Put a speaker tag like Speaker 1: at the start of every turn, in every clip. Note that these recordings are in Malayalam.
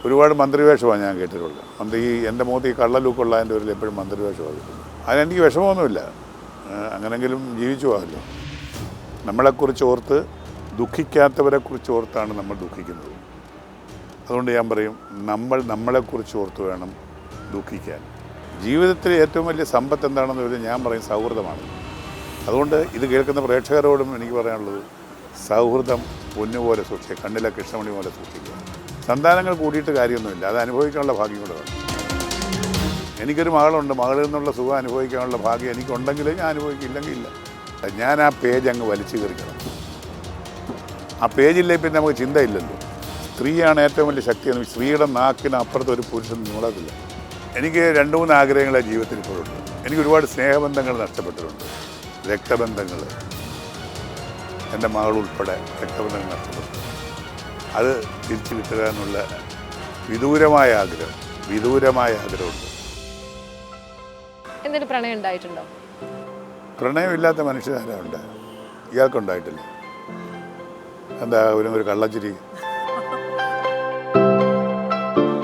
Speaker 1: ഒരുപാട് മന്ത്രിവേഷമാണ് ഞാൻ കേട്ടിട്ടുള്ളത്. എൻ്റെ മുഖത്ത് ഈ കള്ള ലുക്കുള്ളതിൻ്റെ പേരിൽ എപ്പോഴും മന്ത്രിവേഷമാണ് കിട്ടുന്നത്. അതിനെനിക്ക് വിഷമമൊന്നുമില്ല. അങ്ങനെങ്കിലും ജീവിച്ചു പോകാമല്ലോ. നമ്മളെക്കുറിച്ച് ഓർത്ത് ദുഃഖിക്കാത്തവരെക്കുറിച്ച് ഓർത്താണ് നമ്മൾ ദുഃഖിക്കുന്നത്. അതുകൊണ്ട് ഞാൻ പറയും, നമ്മളെക്കുറിച്ച് ഓർത്ത് വേണം ദുഃഖിക്കാൻ. ജീവിതത്തിലെ ഏറ്റവും വലിയ സമ്പത്ത് എന്താണെന്ന് ചോദിച്ചാൽ ഞാൻ പറയും സൗഹൃദമാണ്. അതുകൊണ്ട് ഇത് കേൾക്കുന്ന പ്രേക്ഷകരോടും എനിക്ക് പറയാനുള്ളത്, സൗഹൃദം പൊന്നുപോലെ സൂക്ഷിക്കുക, കണ്ണിലെ കൃഷ്ണമണി പോലെ സൂക്ഷിക്കുക. സന്താനങ്ങൾ കൂടിയിട്ട് കാര്യമൊന്നുമില്ല, അത് അനുഭവിക്കാനുള്ള ഭാഗ്യം കൂടെ വേണം. എനിക്കൊരു മകളുണ്ട്, മകളിൽ നിന്നുള്ള സുഖം അനുഭവിക്കാനുള്ള ഭാഗ്യം എനിക്കുണ്ടെങ്കിൽ ഞാൻ അനുഭവിക്കില്ലെങ്കിൽ ഇല്ല. ഞാൻ ആ പേജ് അങ്ങ് വലിച്ചു കയറിക്കണം. ആ പേജില്ലേ പിന്നെ നമുക്ക് ചിന്തയില്ലല്ലോ. സ്ത്രീയാണ് ഏറ്റവും വലിയ ശക്തിയെന്ന്. സ്ത്രീയുടെ നാക്കിന് അപ്പുറത്ത് ഒരു പുരുഷൻ നീളത്തില്ല. എനിക്ക് 2-3 ആഗ്രഹങ്ങളെ ജീവിതത്തിൽ ഇപ്പോഴുണ്ട്. എനിക്ക് ഒരുപാട് സ്നേഹബന്ധങ്ങൾ നഷ്ടപ്പെട്ടിട്ടുണ്ട്, രക്തബന്ധങ്ങൾ, എൻ്റെ മകൾ ഉൾപ്പെടെ രക്തബന്ധങ്ങൾ നഷ്ടപ്പെട്ടു. അത് തിരിച്ചു കിട്ടുക എന്നുള്ള വിദൂരമായ ആഗ്രഹമുണ്ട്.
Speaker 2: എന്തെങ്കിലും പ്രണയം ഉണ്ടായിട്ടുണ്ടോ?
Speaker 1: പ്രണയമില്ലാത്ത മനുഷ്യരാരുണ്ട്? ഇയാൾക്കുണ്ടായിട്ടില്ല. എന്താ ഒരു കള്ളച്ചിരി?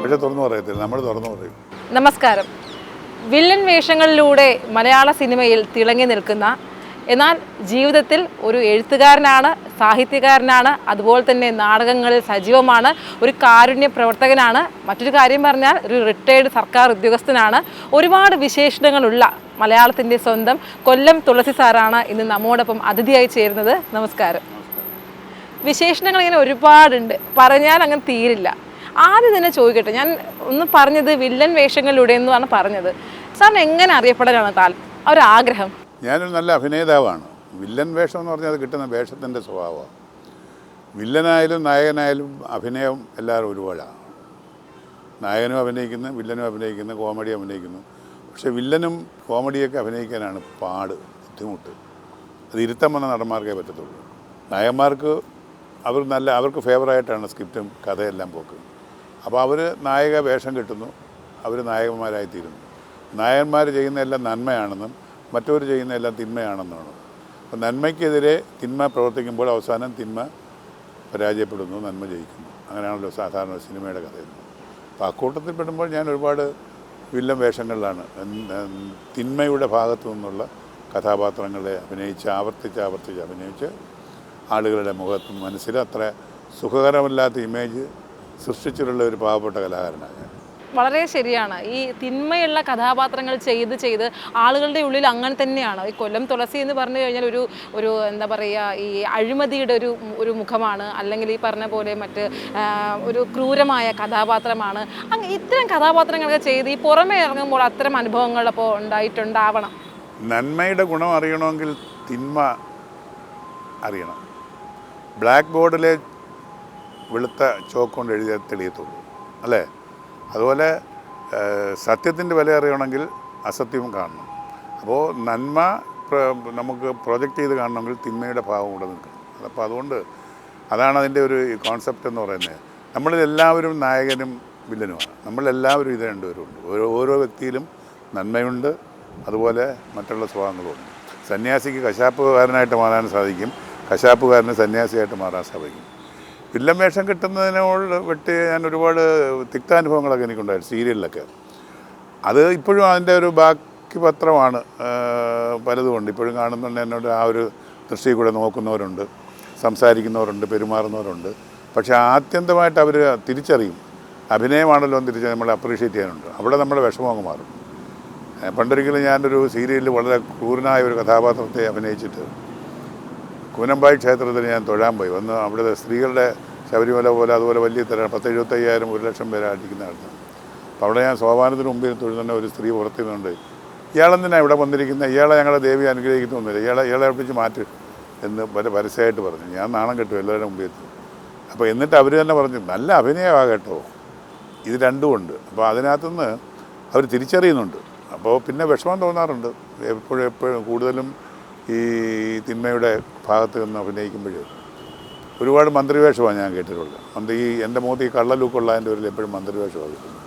Speaker 1: പക്ഷെ തുറന്നു പറയത്തില്ല, നമ്മൾ തുറന്നു പറയും.
Speaker 2: നമസ്കാരം. വില്ലൻ വേഷങ്ങളിലൂടെ മലയാള സിനിമയിൽ തിളങ്ങി നിൽക്കുന്ന, എന്നാൽ ജീവിതത്തിൽ ഒരു എഴുത്തുകാരനാണ്, സാഹിത്യകാരനാണ്, അതുപോലെ തന്നെ നാടകങ്ങളിൽ സജീവമാണ്, ഒരു കാരുണ്യ പ്രവർത്തകനാണ്. മറ്റൊരു കാര്യം പറഞ്ഞാൽ ഒരു റിട്ടയേർഡ് സർക്കാർ ഉദ്യോഗസ്ഥനാണ്. ഒരുപാട് വിശേഷണങ്ങളുള്ള മലയാളത്തിൻ്റെ സ്വന്തം കൊല്ലം തുളസി സാറാണ് ഇന്ന് നമ്മോടൊപ്പം അതിഥിയായി ചേരുന്നത്. നമസ്കാരം. വിശേഷണങ്ങൾ ഇങ്ങനെ ഒരുപാടുണ്ട്, പറഞ്ഞാൽ അങ്ങനെ തീരില്ല. ആദ്യം തന്നെ ചോദിക്കട്ടെ, ഞാൻ ഒന്ന് പറഞ്ഞത് വില്ലൻ വേഷങ്ങളിലൂടെ എന്നാണ് പറഞ്ഞത്. സാറിന് എങ്ങനെ അറിയപ്പെടാനാണ് ഒരാഗ്രഹം?
Speaker 1: ഞാനൊരു നല്ല അഭിനേതാവാണ്. വില്ലൻ വേഷം എന്ന് പറഞ്ഞാൽ അത് കിട്ടുന്ന വേഷത്തിൻ്റെ സ്വഭാവമാണ്. വില്ലനായാലും നായകനായാലും അഭിനയം എല്ലാവരും ഒരുപാടാണ്. നായകനും അഭിനയിക്കുന്നു, വില്ലനും അഭിനയിക്കുന്നു, കോമഡി അഭിനയിക്കുന്നു. പക്ഷേ വില്ലനും കോമഡിയൊക്കെ അഭിനയിക്കാനാണ് ബുദ്ധിമുട്ട്. അത് ഇരുത്തം വന്ന നടന്മാർക്കേ പറ്റത്തുള്ളൂ. നായകന്മാർക്ക് അവർക്ക് ഫേവറായിട്ടാണ് സ്ക്രിപ്റ്റും കഥയെല്ലാം പോക്ക്. അപ്പോൾ അവർ നായക വേഷം കിട്ടുന്നു, അവർ നായകന്മാരായിത്തീരുന്നു. നായകന്മാർ ചെയ്യുന്നതെല്ലാം നന്മയാണെന്നും മറ്റവർ ചെയ്യുന്നതെല്ലാം തിന്മയാണെന്നുമാണ്. അപ്പോൾ നന്മയ്ക്കെതിരെ തിന്മ പ്രവർത്തിക്കുമ്പോൾ അവസാനം തിന്മ പരാജയപ്പെടുന്നു, നന്മ ജയിക്കുന്നു. അങ്ങനെയാണല്ലോ സാധാരണ സിനിമയുടെ കഥയുന്നത്. അപ്പോൾ അക്കൂട്ടത്തിൽ പെടുമ്പോൾ ഞാൻ ഒരുപാട് വില്ലൻ വേഷങ്ങളിലാണ് തിന്മയുടെ ഭാഗത്തു നിന്നുള്ള കഥാപാത്രങ്ങളെ ആവർത്തിച്ച് അഭിനയിച്ച് ആളുകളുടെ മുഖത്തും മനസ്സിലും അത്ര സുഖകരമല്ലാത്ത ഇമേജ് സൃഷ്ടിച്ചിട്ടുള്ള ഒരു പാവപ്പെട്ട കലാകാരനാണ് ഞാൻ.
Speaker 2: വളരെ ശരിയാണ്. ഈ തിന്മയുള്ള കഥാപാത്രങ്ങൾ ചെയ്ത് ആളുകളുടെ ഉള്ളിൽ അങ്ങനെ തന്നെയാണ്. ഈ കൊല്ലം തുളസി എന്ന് പറഞ്ഞു കഴിഞ്ഞാൽ ഒരു എന്താ പറയുക, ഈ അഴിമതിയുടെ ഒരു മുഖമാണ്, അല്ലെങ്കിൽ ഈ പറഞ്ഞ പോലെ ഒരു ക്രൂരമായ കഥാപാത്രമാണ്. ഇത്തരം കഥാപാത്രങ്ങളൊക്കെ ചെയ്ത് ഈ പുറമേ ഇറങ്ങുമ്പോൾ അത്തരം അനുഭവങ്ങൾ അപ്പോൾ ഉണ്ടായിട്ടുണ്ടാവണം.
Speaker 1: നന്മയുടെ ഗുണം അറിയണമെങ്കിൽ തിന്മ അറിയണം. ബ്ലാക്ക് ബോർഡിലെ വെളുത്ത ചോക്ക് കൊണ്ട് എഴുതിയാൽ തെളിയത്തുള്ളൂ, അല്ലേ? അതുപോലെ സത്യത്തിൻ്റെ വില അറിയണമെങ്കിൽ അസത്യവും കാണണം. അപ്പോൾ നന്മ നമുക്ക് പ്രൊജക്റ്റ് ചെയ്ത് കാണണമെങ്കിൽ തിന്മയുടെ ഭാവം കൂടെ നിൽക്കണം. അപ്പോൾ അതുകൊണ്ട് അതാണ് അതിൻ്റെ ഒരു കോൺസെപ്റ്റ് എന്ന് പറയുന്നത്. നമ്മളിലെല്ലാവരും നായകനും വില്ലനുമാണ്. നമ്മളെല്ലാവരും ഇത് രണ്ടുപേരുമുണ്ട്. ഓരോ വ്യക്തിയിലും നന്മയുണ്ട്, അതുപോലെ മറ്റുള്ള സ്വഭാവങ്ങളുമുണ്ട്. സന്യാസിക്ക് കശാപ്പുകാരനായിട്ട് മാറാൻ സാധിക്കും, കശാപ്പുകാരന് സന്യാസിയായിട്ട് മാറാൻ സാധിക്കും. വില്ലൻ വേഷം കിട്ടുന്നതിനോട് ഞാൻ ഒരുപാട് തിക്താനുഭവങ്ങളൊക്കെ എനിക്കുണ്ടായിരുന്നു സീരിയലിലൊക്കെ. അത് ഇപ്പോഴും അതിൻ്റെ ഒരു ബാക്കി പത്രമാണ്. പലതുമുണ്ട് ഇപ്പോഴും കാണുന്നുണ്ട്. എന്നോട് ആ ഒരു ദൃഷ്ടിയിൽ കൂടെ നോക്കുന്നവരുണ്ട്, സംസാരിക്കുന്നവരുണ്ട്, പെരുമാറുന്നവരുണ്ട്. പക്ഷേ ആത്യന്തമായിട്ട് അവർ തിരിച്ചറിയും, അഭിനയമാണല്ലോ എന്ന് തിരിച്ചറിഞ്ഞ് നമ്മളെ അപ്രീഷിയേറ്റ് ചെയ്യാനുണ്ട്. അവിടെ നമ്മുടെ വിഷമം മാറും. പണ്ടൊരിക്കലും ഞാനൊരു സീരിയലിൽ വളരെ ക്രൂരനായ ഒരു കഥാപാത്രത്തെ അഭിനയിച്ചിട്ട് കൂനമ്പായി ക്ഷേത്രത്തിൽ ഞാൻ തൊഴാൻ പോയി. വന്ന് അവിടുത്തെ സ്ത്രീകളുടെ ശബരിമല പോലെ അതുപോലെ വലിയ തരം 10,000-75,000 1,00,000 പേരെ അടിക്കുന്ന ആൾക്കാണ്. അപ്പോൾ അവിടെ ഞാൻ സോപാനത്തിന് മുമ്പിൽ തൊഴുന്ന ഒരു സ്ത്രീ പുറത്തുനിന്നുണ്ട്. ഇയാളെന്തിനാണ് ഇവിടെ വന്നിരിക്കുന്നത്? ഇയാളെ ഞങ്ങളെ ദേവി അനുഗ്രഹിക്കുന്നൊന്നുമില്ല, ഇയാളെ അടുപ്പിച്ച് മാറ്റ് എന്ന് പരസ്യമായിട്ട് പറഞ്ഞു. ഞാൻ നാണം കെട്ടു എല്ലാവരുടെ മുമ്പിൽ എത്തി. അപ്പോൾ എന്നിട്ട് അവർ തന്നെ പറഞ്ഞു, നല്ല അഭിനയമാണ് കേട്ടോ. ഇത് രണ്ടുമുണ്ട്. അപ്പോൾ അതിനകത്തുനിന്ന് അവർ തിരിച്ചറിയുന്നുണ്ട്. അപ്പോൾ പിന്നെ വിഷമം തോന്നാറുണ്ട് എപ്പോഴും കൂടുതലും ഈ തിന്മയുടെ ഭാഗത്ത് നിന്ന് അഭിനയിക്കുമ്പോൾ. ഒരുപാട് മന്ത്രിവേഷമാണ് ഞാൻ കേട്ടിട്ടുള്ളത്. എൻ്റെ മുഖത്ത് ഈ കള്ള ലുക്കുള്ളതിൻ്റെ പേരിൽ എപ്പോഴും മന്ത്രിവേഷമാണ് കിട്ടുന്നത്.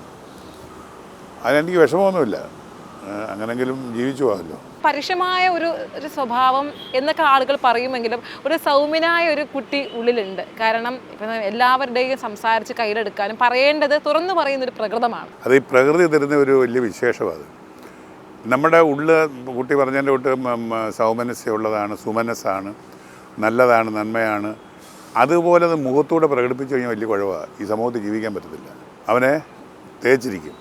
Speaker 1: അതിനെനിക്ക് വിഷമമൊന്നുമില്ല. അങ്ങനെങ്കിലും ജീവിച്ചു പോകാമല്ലോ.
Speaker 2: പരുഷമായ ഒരു സ്വഭാവം എന്നൊക്കെ ആളുകൾ പറയുമെങ്കിലും ഒരു സൗമ്യനായ ഒരു കുട്ടി ഉള്ളിലുണ്ട്. കാരണം ഇപ്പം എല്ലാവരുടെയും സംസാരിച്ച് കയ്യിലെടുക്കാനും പറയേണ്ടത് തുറന്നു പറയുന്നൊരു പ്രകൃതമാണ്.
Speaker 1: അത് ഈ പ്രകൃതി തരുന്ന ഒരു വലിയ വിശേഷമാണ്. നമ്മുടെ ഉള്ളിൽ കുട്ടി പറഞ്ഞതിൻ്റെ തൊട്ട് സൗമനസ്യമുള്ളതാണ്, സുമനസ്സാണ്, നല്ലതാണ്, നന്മയാണ്. അതുപോലെ അത് മുഖത്തൂടെ പ്രകടിപ്പിച്ചു കഴിഞ്ഞാൽ വലിയ കുഴപ്പമാണ്. ഈ സമൂഹത്തിൽ ജീവിക്കാൻ പറ്റത്തില്ല. അവനെ തേച്ചിരിക്കും,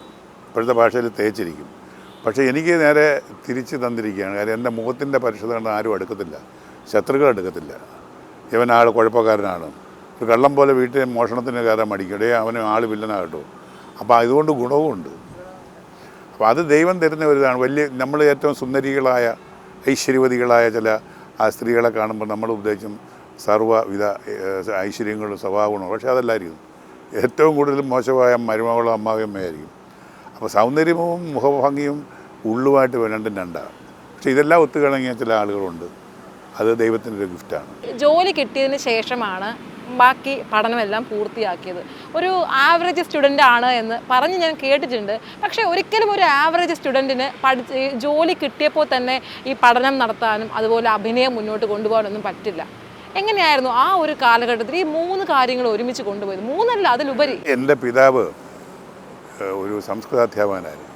Speaker 1: ഇപ്പോഴത്തെ ഭാഷയിൽ തേച്ചിരിക്കും. പക്ഷേ എനിക്ക് നേരെ തിരിച്ച് തന്നിരിക്കുകയാണ്. കാര്യം എൻ്റെ മുഖത്തിൻ്റെ പരിശുദ്ധ കണ്ട് ആരും എടുക്കത്തില്ല, ശത്രുക്കൾ എടുക്കത്തില്ല. ഇവൻ ആൾ കുഴപ്പക്കാരനാണ്, ഒരു കള്ളം പോലെ വീട്ടിൽ മോഷണത്തിന് കയറാൻ മടിക്കടേ, അവന് ആൾ വില്ലനാകട്ടോ. അപ്പോൾ ഇതുകൊണ്ട് ഗുണവുമുണ്ട്. അപ്പോൾ അത് ദൈവം തരുന്ന ഒരു ഇതാണ്. വലിയ നമ്മൾ ഏറ്റവും സുന്ദരികളായ ഐശ്വര്യവതികളായ ചില ആ സ്ത്രീകളെ കാണുമ്പോൾ നമ്മൾ ഉദ്ദേശിച്ചും സർവ്വവിധ ഐശ്വര്യങ്ങളും സ്വഭാവഗുണവും. പക്ഷേ അതല്ലായിരിക്കും. ഏറ്റവും കൂടുതൽ മോശമായ മരുമകളും അമ്മാവിയമ്മയായിരിക്കും. അപ്പോൾ സൗന്ദര്യവും മുഖഭംഗിയും ഉള്ളുമായിട്ട് രണ്ടും രണ്ടാണ്. പക്ഷേ ഇതെല്ലാം ഒത്തുകിണങ്ങിയ ചില ആളുകളുണ്ട്. അത് ദൈവത്തിൻ്റെ ഒരു ഗിഫ്റ്റാണ്.
Speaker 2: ജോലി കിട്ടിയതിന് ശേഷമാണ് ബാക്കി പഠനമെല്ലാം പൂർത്തിയാക്കിയത്. ഒരു ആവറേജ് സ്റ്റുഡൻ്റ് ആണ് എന്ന് പറഞ്ഞ് ഞാൻ കേട്ടിട്ടുണ്ട്. പക്ഷേ ഒരിക്കലും ഒരു ആവറേജ് സ്റ്റുഡൻറ്റിന് ജോലി കിട്ടിയപ്പോൾ തന്നെ ഈ പഠനം നടത്താനും അതുപോലെ അഭിനയം മുന്നോട്ട് കൊണ്ടുപോകാനൊന്നും പറ്റില്ല. എങ്ങനെയായിരുന്നു ആ ഒരു കാലഘട്ടത്തിൽ ഈ 3 കാര്യങ്ങൾ ഒരുമിച്ച് കൊണ്ടുപോയത്? 3 അല്ല, അതിലുപരി.
Speaker 1: എൻ്റെ പിതാവ് ഒരു സംസ്കൃതാധ്യാപകനായിരുന്നു.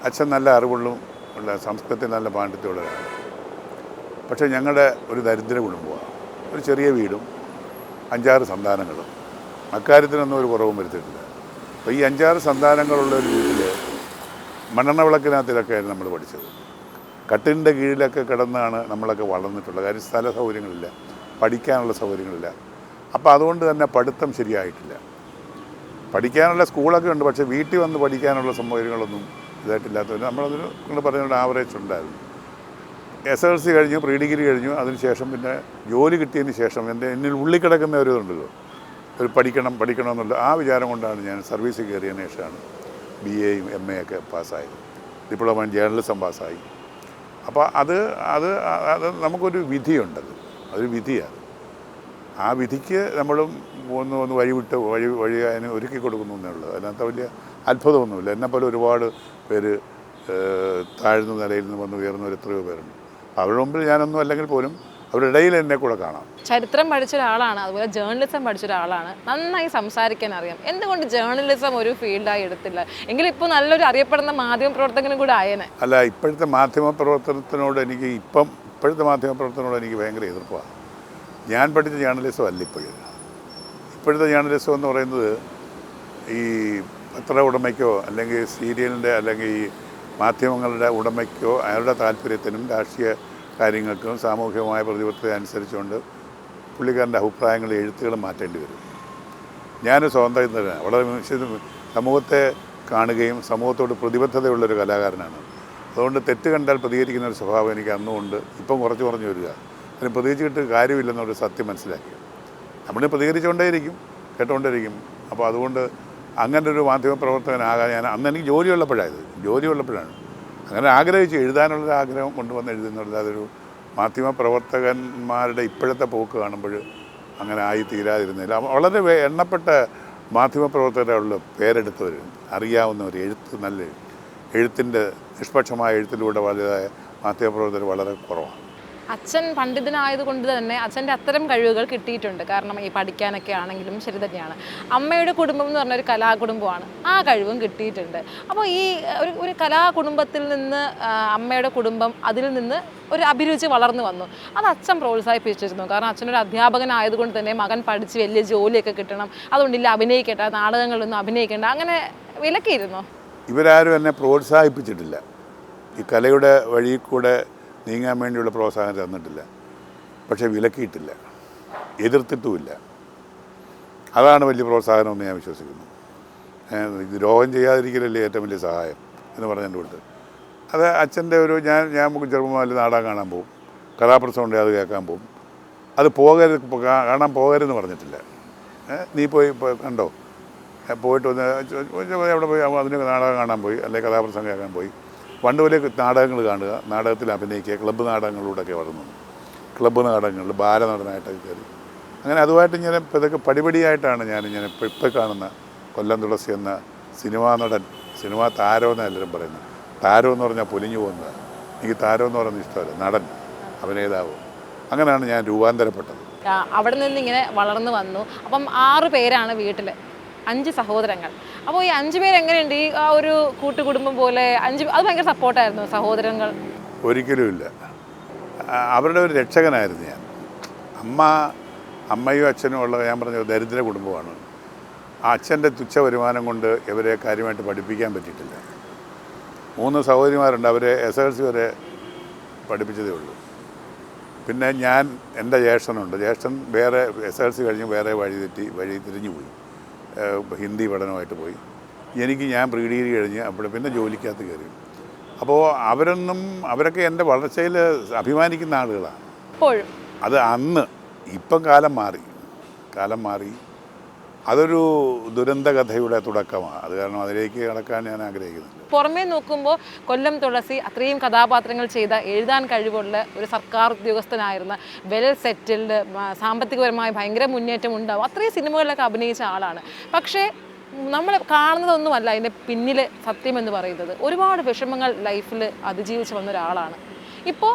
Speaker 1: അച്ഛൻ നല്ല അറിവുള്ള സംസ്കൃതത്തിൽ നല്ല പാണ്ഡിത്യമുള്ളതാണ്. പക്ഷേ ഞങ്ങളുടെ ഒരു ദരിദ്ര കുടുംബമാണ്. ഒരു ചെറിയ വീടും 5-6 സന്താനങ്ങളും. അക്കാര്യത്തിനൊന്നും ഒരു കുറവും വരുത്തിയിട്ടില്ല. അപ്പോൾ ഈ 5-6 സന്താനങ്ങളുള്ള ഒരു വീട്ടിൽ മണ്ണെണ്ണ വിളക്കിനകത്തിലൊക്കെയായിരുന്നു നമ്മൾ പഠിച്ചത്. കട്ടിലിൻ്റെ കീഴിലൊക്കെ കിടന്നാണ് നമ്മളൊക്കെ വളർന്നിട്ടുള്ളത്. കാര്യം സ്ഥല സൗകര്യങ്ങളില്ല, പഠിക്കാനുള്ള സൗകര്യങ്ങളില്ല. അപ്പോൾ അതുകൊണ്ട് തന്നെ പഠിത്തം ശരിയായിട്ടില്ല. പഠിക്കാനുള്ള സ്കൂളൊക്കെ ഉണ്ട്, പക്ഷേ വീട്ടിൽ വന്ന് പഠിക്കാനുള്ള സൗകര്യങ്ങളൊന്നും ഇതായിട്ടില്ലാത്തവർ നമ്മളതിന് നിങ്ങൾ പറഞ്ഞ ആവറേജ് ഉണ്ടായിരുന്നു. SLC കഴിഞ്ഞു, പ്രീ ഡിഗ്രി കഴിഞ്ഞു. അതിനുശേഷം പിന്നെ ജോലി കിട്ടിയതിന് ശേഷം എന്നിൽ ഉള്ളിൽ കിടക്കുന്ന ഒരു ഇതുണ്ടല്ലോ, ഒരു പഠിക്കണമെന്നുള്ള ആ വിചാരം കൊണ്ടാണ് ഞാൻ സർവീസിൽ കയറിയതിന് ശേഷമാണ് BAയും MA ഒക്കെ പാസ്സായത്. ഡിപ്ലോമ ഇൻ ജേർണലിസം പാസ്സായി. അപ്പോൾ അത് നമുക്കൊരു വിധിയുണ്ടത്, അതൊരു വിധിയാണ്. ആ വിധിക്ക് നമ്മളും ഒന്ന് വഴി അതിന് ഒരുക്കി കൊടുക്കുന്നു എന്നുള്ളത്. അതിനകത്ത് വലിയ അത്ഭുതമൊന്നുമില്ല. എന്നെപ്പോലെ ഒരുപാട് പേര് താഴ്ന്ന നിലയിൽ നിന്ന് വന്ന് ഉയർന്നവർ എത്രയോ പേരുണ്ട്. അവരുടെ മുമ്പിൽ ഞാനൊന്നും അല്ലെങ്കിൽ പോലും അവരുടെ ഇടയിൽ എന്നെ കൂടെ കാണാം.
Speaker 2: ചരിത്രം പഠിച്ച ഒരാളാണ്, അതുപോലെ ജേർണലിസം പഠിച്ച ഒരാളാണ്, നന്നായി സംസാരിക്കാൻ അറിയാം. എന്തുകൊണ്ട് ജേർണലിസം ഒരു ഫീൽഡായി എടുത്തില്ല? എങ്കിലും ഇപ്പോൾ നല്ലൊരു അറിയപ്പെടുന്ന മാധ്യമ പ്രവർത്തകനും കൂടെ ആയേനെ.
Speaker 1: അല്ല, ഇപ്പോഴത്തെ മാധ്യമപ്രവർത്തനത്തിനോട് ഇപ്പോഴത്തെ മാധ്യമപ്രവർത്തനോട് എനിക്ക് ഭയങ്കര എതിർപ്പാണ്. ഞാൻ പഠിച്ച ജേർണലിസം അല്ല ഇപ്പോഴത്തെ ജേർണലിസം എന്ന് പറയുന്നത് ഈ പത്ര ഉടമയ്ക്കോ അല്ലെങ്കിൽ സീരിയലിൻ്റെ അല്ലെങ്കിൽ ഈ മാധ്യമങ്ങളുടെ ഉടമയ്ക്കോ അയാളുടെ താല്പര്യത്തിനും രാഷ്ട്രീയ കാര്യങ്ങൾക്കും സാമൂഹികമായ പ്രതിബദ്ധത അനുസരിച്ചുകൊണ്ട് പുള്ളിക്കാരൻ്റെ അഭിപ്രായങ്ങളും എഴുത്തുകളും മാറ്റേണ്ടി വരും. ഞാൻ സ്വതന്ത്ര ചിന്തകനാണ്. വളരെ സമൂഹത്തെ കാണുകയും സമൂഹത്തോട് പ്രതിബദ്ധതയുള്ളൊരു കലാകാരനാണ്. അതുകൊണ്ട് തെറ്റ് കണ്ടാൽ പ്രതികരിക്കുന്ന ഒരു സ്വഭാവം എനിക്ക് അന്നുകൊണ്ട് ഇപ്പം കുറഞ്ഞു വരിക. അതിന് പ്രതികരിച്ചിട്ട് കാര്യമില്ലെന്നൊരു സത്യം മനസ്സിലാക്കി. നമ്മൾ പ്രതികരിച്ചുകൊണ്ടേയിരിക്കും, കേട്ടുകൊണ്ടേയിരിക്കും. അപ്പോൾ അതുകൊണ്ട് അങ്ങനെ ഒരു മാധ്യമപ്രവർത്തകനാകാൻ ഞാൻ അന്ന് എനിക്ക് ജോലി ഉള്ളപ്പോഴാണ് അങ്ങനെ ആഗ്രഹിച്ച് എഴുതാനുള്ളൊരു ആഗ്രഹം കൊണ്ടുവന്ന് എഴുതുന്നുള്ളത്. അതൊരു മാധ്യമപ്രവർത്തകന്മാരുടെ ഇപ്പോഴത്തെ പോക്ക് കാണുമ്പോൾ അങ്ങനെ ആയി തീരാതിരുന്നില്ല. വളരെ എണ്ണപ്പെട്ട മാധ്യമപ്രവർത്തകരുള്ള പേരെടുത്തവർ, അറിയാവുന്നവർ, എഴുത്തിൻ്റെ നിഷ്പക്ഷമായ എഴുത്തിലൂടെ വലുതായ മാധ്യമപ്രവർത്തകർ വളരെ കുറവാണ്.
Speaker 2: അച്ഛൻ പണ്ഡിതനായതുകൊണ്ട് തന്നെ അച്ഛൻ്റെ അത്തരം കഴിവുകൾ കിട്ടിയിട്ടുണ്ട്. കാരണം ഈ പഠിക്കാനൊക്കെ ആണെങ്കിലും ശരി തന്നെയാണ്. അമ്മയുടെ കുടുംബം എന്ന് പറഞ്ഞൊരു കലാകുടുംബമാണ്, ആ കഴിവും കിട്ടിയിട്ടുണ്ട്. അപ്പോൾ ഈ ഒരു കലാകുടുംബത്തിൽ നിന്ന് അമ്മയുടെ കുടുംബം, അതിൽ നിന്ന് ഒരു അഭിരുചി വളർന്നു വന്നു. അത് അച്ഛൻ പ്രോത്സാഹിപ്പിച്ചിരുന്നു. കാരണം അച്ഛനൊരു അധ്യാപകനായതുകൊണ്ട് തന്നെ മകൻ പഠിച്ച് വലിയ ജോലിയൊക്കെ കിട്ടണം, അതുകൊണ്ടില്ല അഭിനയിക്കേണ്ട, നാടകങ്ങളിലൊന്നും അഭിനയിക്കേണ്ട, അങ്ങനെ വിലക്കിയിരുന്നു.
Speaker 1: ഇവരാരും എന്നെ പ്രോത്സാഹിപ്പിച്ചിട്ടില്ല. ഈ കലയുടെ വഴിയിൽ കൂടെ നീങ്ങാൻ വേണ്ടിയുള്ള പ്രോത്സാഹനം തന്നിട്ടില്ല. പക്ഷേ വിലക്കിയിട്ടില്ല, എതിർത്തിട്ടുമില്ല. അതാണ് വലിയ പ്രോത്സാഹനമെന്ന് ഞാൻ വിശ്വസിക്കുന്നു. ഇത് രോഗം ചെയ്യാതിരിക്കലല്ലേ ഏറ്റവും വലിയ സഹായം എന്ന് പറഞ്ഞതിൻ്റെ കൊണ്ട് അത് അച്ഛൻ്റെ ഒരു ഞാൻ ചെറുപ്പം മുതൽ നാടകം കാണാൻ പോകും, കഥാപ്രസംഗം ഉണ്ടെങ്കിൽ അത് കേൾക്കാൻ പോകും. അത് കാണാൻ പോകരുതെന്ന് പറഞ്ഞിട്ടില്ല. നീ പോയി കണ്ടോ, പോയിട്ട് വന്ന് എവിടെ പോയി അതിന് നാടകം കാണാൻ പോയി, അല്ലെങ്കിൽ കഥാപ്രസംഗം കേൾക്കാൻ പോയി. പണ്ട് പോലെ നാടകങ്ങൾ കാണുക, നാടകത്തിൽ അഭിനയിക്കുക, ക്ലബ്ബ് നാടകങ്ങളിലൂടെയൊക്കെ വളർന്നു. ക്ലബ്ബ് നാടകങ്ങളിൽ ബാലനടനായിട്ടൊക്കെ കയറി. അങ്ങനെ അതുമായിട്ട് ഇങ്ങനെ ഇതൊക്കെ പടിപടിയായിട്ടാണ് ഞാനിങ്ങനെ ഇപ്പോൾ കാണുന്ന കൊല്ലം തുളസി എന്ന സിനിമാ നടൻ, സിനിമാ താരം എന്ന് എല്ലാവരും പറയുന്നത്. താരം എന്ന് പറഞ്ഞാൽ പൊലിഞ്ഞു പോകുന്നത്. എനിക്ക് താരം എന്ന് പറയുന്നത് ഇഷ്ടമല്ല, നടൻ, അഭിനേതാവ്. അങ്ങനെയാണ് ഞാൻ രൂപാന്തരപ്പെട്ടത്.
Speaker 2: അവിടെ നിന്ന് ഇങ്ങനെ വളർന്നു വന്നു. അപ്പം 6 പേരാണ് വീട്ടിൽ, 5 സഹോദരങ്ങൾ. അപ്പോൾ ഈ 5 പേര് എങ്ങനെയുണ്ട്? ഈ ആ ഒരു കൂട്ടുകുടുംബം പോലെ 5 അത് ഭയങ്കര സപ്പോർട്ടായിരുന്നു സഹോദരങ്ങൾ?
Speaker 1: ഒരിക്കലുമില്ല. അവരുടെ ഒരു രക്ഷകനായിരുന്നു ഞാൻ. അമ്മയും അച്ഛനും ഉള്ള, ഞാൻ പറഞ്ഞ ദരിദ്ര കുടുംബമാണ്. ആ അച്ഛൻ്റെ തുച്ഛ വരുമാനം കൊണ്ട് ഇവരെ കാര്യമായിട്ട് പഠിപ്പിക്കാൻ പറ്റിയിട്ടില്ല. 3 സഹോദരിമാരുണ്ട്, അവരെ SSLC വരെ പഠിപ്പിച്ചതേ ഉള്ളൂ. പിന്നെ എൻ്റെ ജ്യേഷ്ഠനുണ്ട്. ജ്യേഷ്ഠൻ വേറെ SSLC കഴിഞ്ഞ് വേറെ വഴി തിരിഞ്ഞു പോയി, ഹിന്ദി പഠനമായിട്ട് പോയി. ഞാൻ പ്രീ ഡിഗ്രി കഴിഞ്ഞ് അപ്പോൾ പിന്നെ ജോലിക്കകത്ത് കയറി. അപ്പോൾ അവരൊക്കെ എൻ്റെ വളർച്ചയിൽ അഭിമാനിക്കുന്ന ആളുകളാണ്. അത് അന്ന്. ഇപ്പം കാലം മാറി. അതൊരു ദുരന്ത കഥയുടെ തുടക്കമാണ്. അത് കാരണം അതിലേക്ക് കടക്കാൻ ഞാൻ ആഗ്രഹിക്കുന്നില്ല.
Speaker 2: പുറമേ നോക്കുമ്പോൾ കൊല്ലം തുളസി അത്രയും കഥാപാത്രങ്ങൾ ചെയ്ത, എഴുതാൻ കഴിവുള്ള ഒരു സർക്കാർ ഉദ്യോഗസ്ഥനായിരുന്ന, വെൽ സെറ്റിൽഡ്, സാമ്പത്തികപരമായി ഭയങ്കര മുന്നേറ്റം ഉണ്ടാവും, അത്രയും സിനിമകളിലൊക്കെ അഭിനയിച്ച ആളാണ്. പക്ഷേ നമ്മൾ കാണുന്നതൊന്നുമല്ല അതിൻ്റെ പിന്നിൽ സത്യം എന്ന് പറയുന്നത്. ഒരുപാട് വിഷമങ്ങൾ ലൈഫിൽ അതിജീവിച്ച് വന്ന ഒരാളാണ്. ഇപ്പോൾ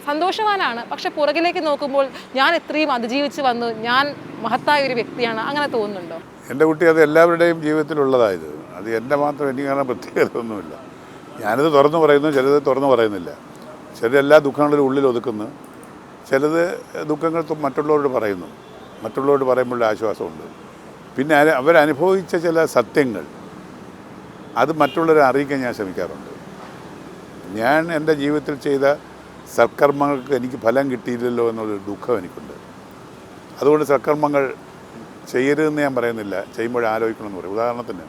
Speaker 2: സന്തോഷവാനാണ്, പക്ഷെ പുറകിലേക്ക് നോക്കുമ്പോൾ ഞാൻ എത്രയും അതിജീവിച്ച് വന്നു, ഞാൻ മഹത്തായ ഒരു വ്യക്തിയാണ്, അങ്ങനെ തോന്നുന്നുണ്ടോ?
Speaker 1: എൻ്റെ കുട്ടി അത് എല്ലാവരുടെയും ജീവിതത്തിലുള്ളതായത്. അത് എൻ്റെ മാത്രം എനിക്ക് കാണാൻ പ്രത്യേകതയൊന്നുമില്ല. ഞാനിത് തുറന്നു പറയുന്നു, ചിലത് തുറന്നു പറയുന്നില്ല. ചിലരെല്ലാ ദുഃഖങ്ങളും ഉള്ളിൽ ഒതുക്കുന്നു, ചിലത് ദുഃഖങ്ങൾ മറ്റുള്ളവരോട് പറയുന്നു. മറ്റുള്ളവരോട് പറയുമ്പോഴുള്ള ആശ്വാസമുണ്ട്. പിന്നെ അവരനുഭവിച്ച ചില സത്യങ്ങൾ അത് മറ്റുള്ളവരെ അറിയിക്കാൻ ഞാൻ ശ്രമിക്കാറുണ്ട്. ഞാൻ എൻ്റെ ജീവിതത്തിൽ ചെയ്ത സൽക്കർമ്മങ്ങൾക്ക് എനിക്ക് ഫലം കിട്ടിയില്ലല്ലോ എന്നുള്ളൊരു ദുഃഖം എനിക്കുണ്ട്. അതുകൊണ്ട് സൽക്കർമ്മങ്ങൾ ചെയ്യരുതെന്ന് ഞാൻ പറയുന്നില്ല, ചെയ്യുമ്പോൾ ആലോചിക്കണമെന്ന് പറയും. ഉദാഹരണത്തിന്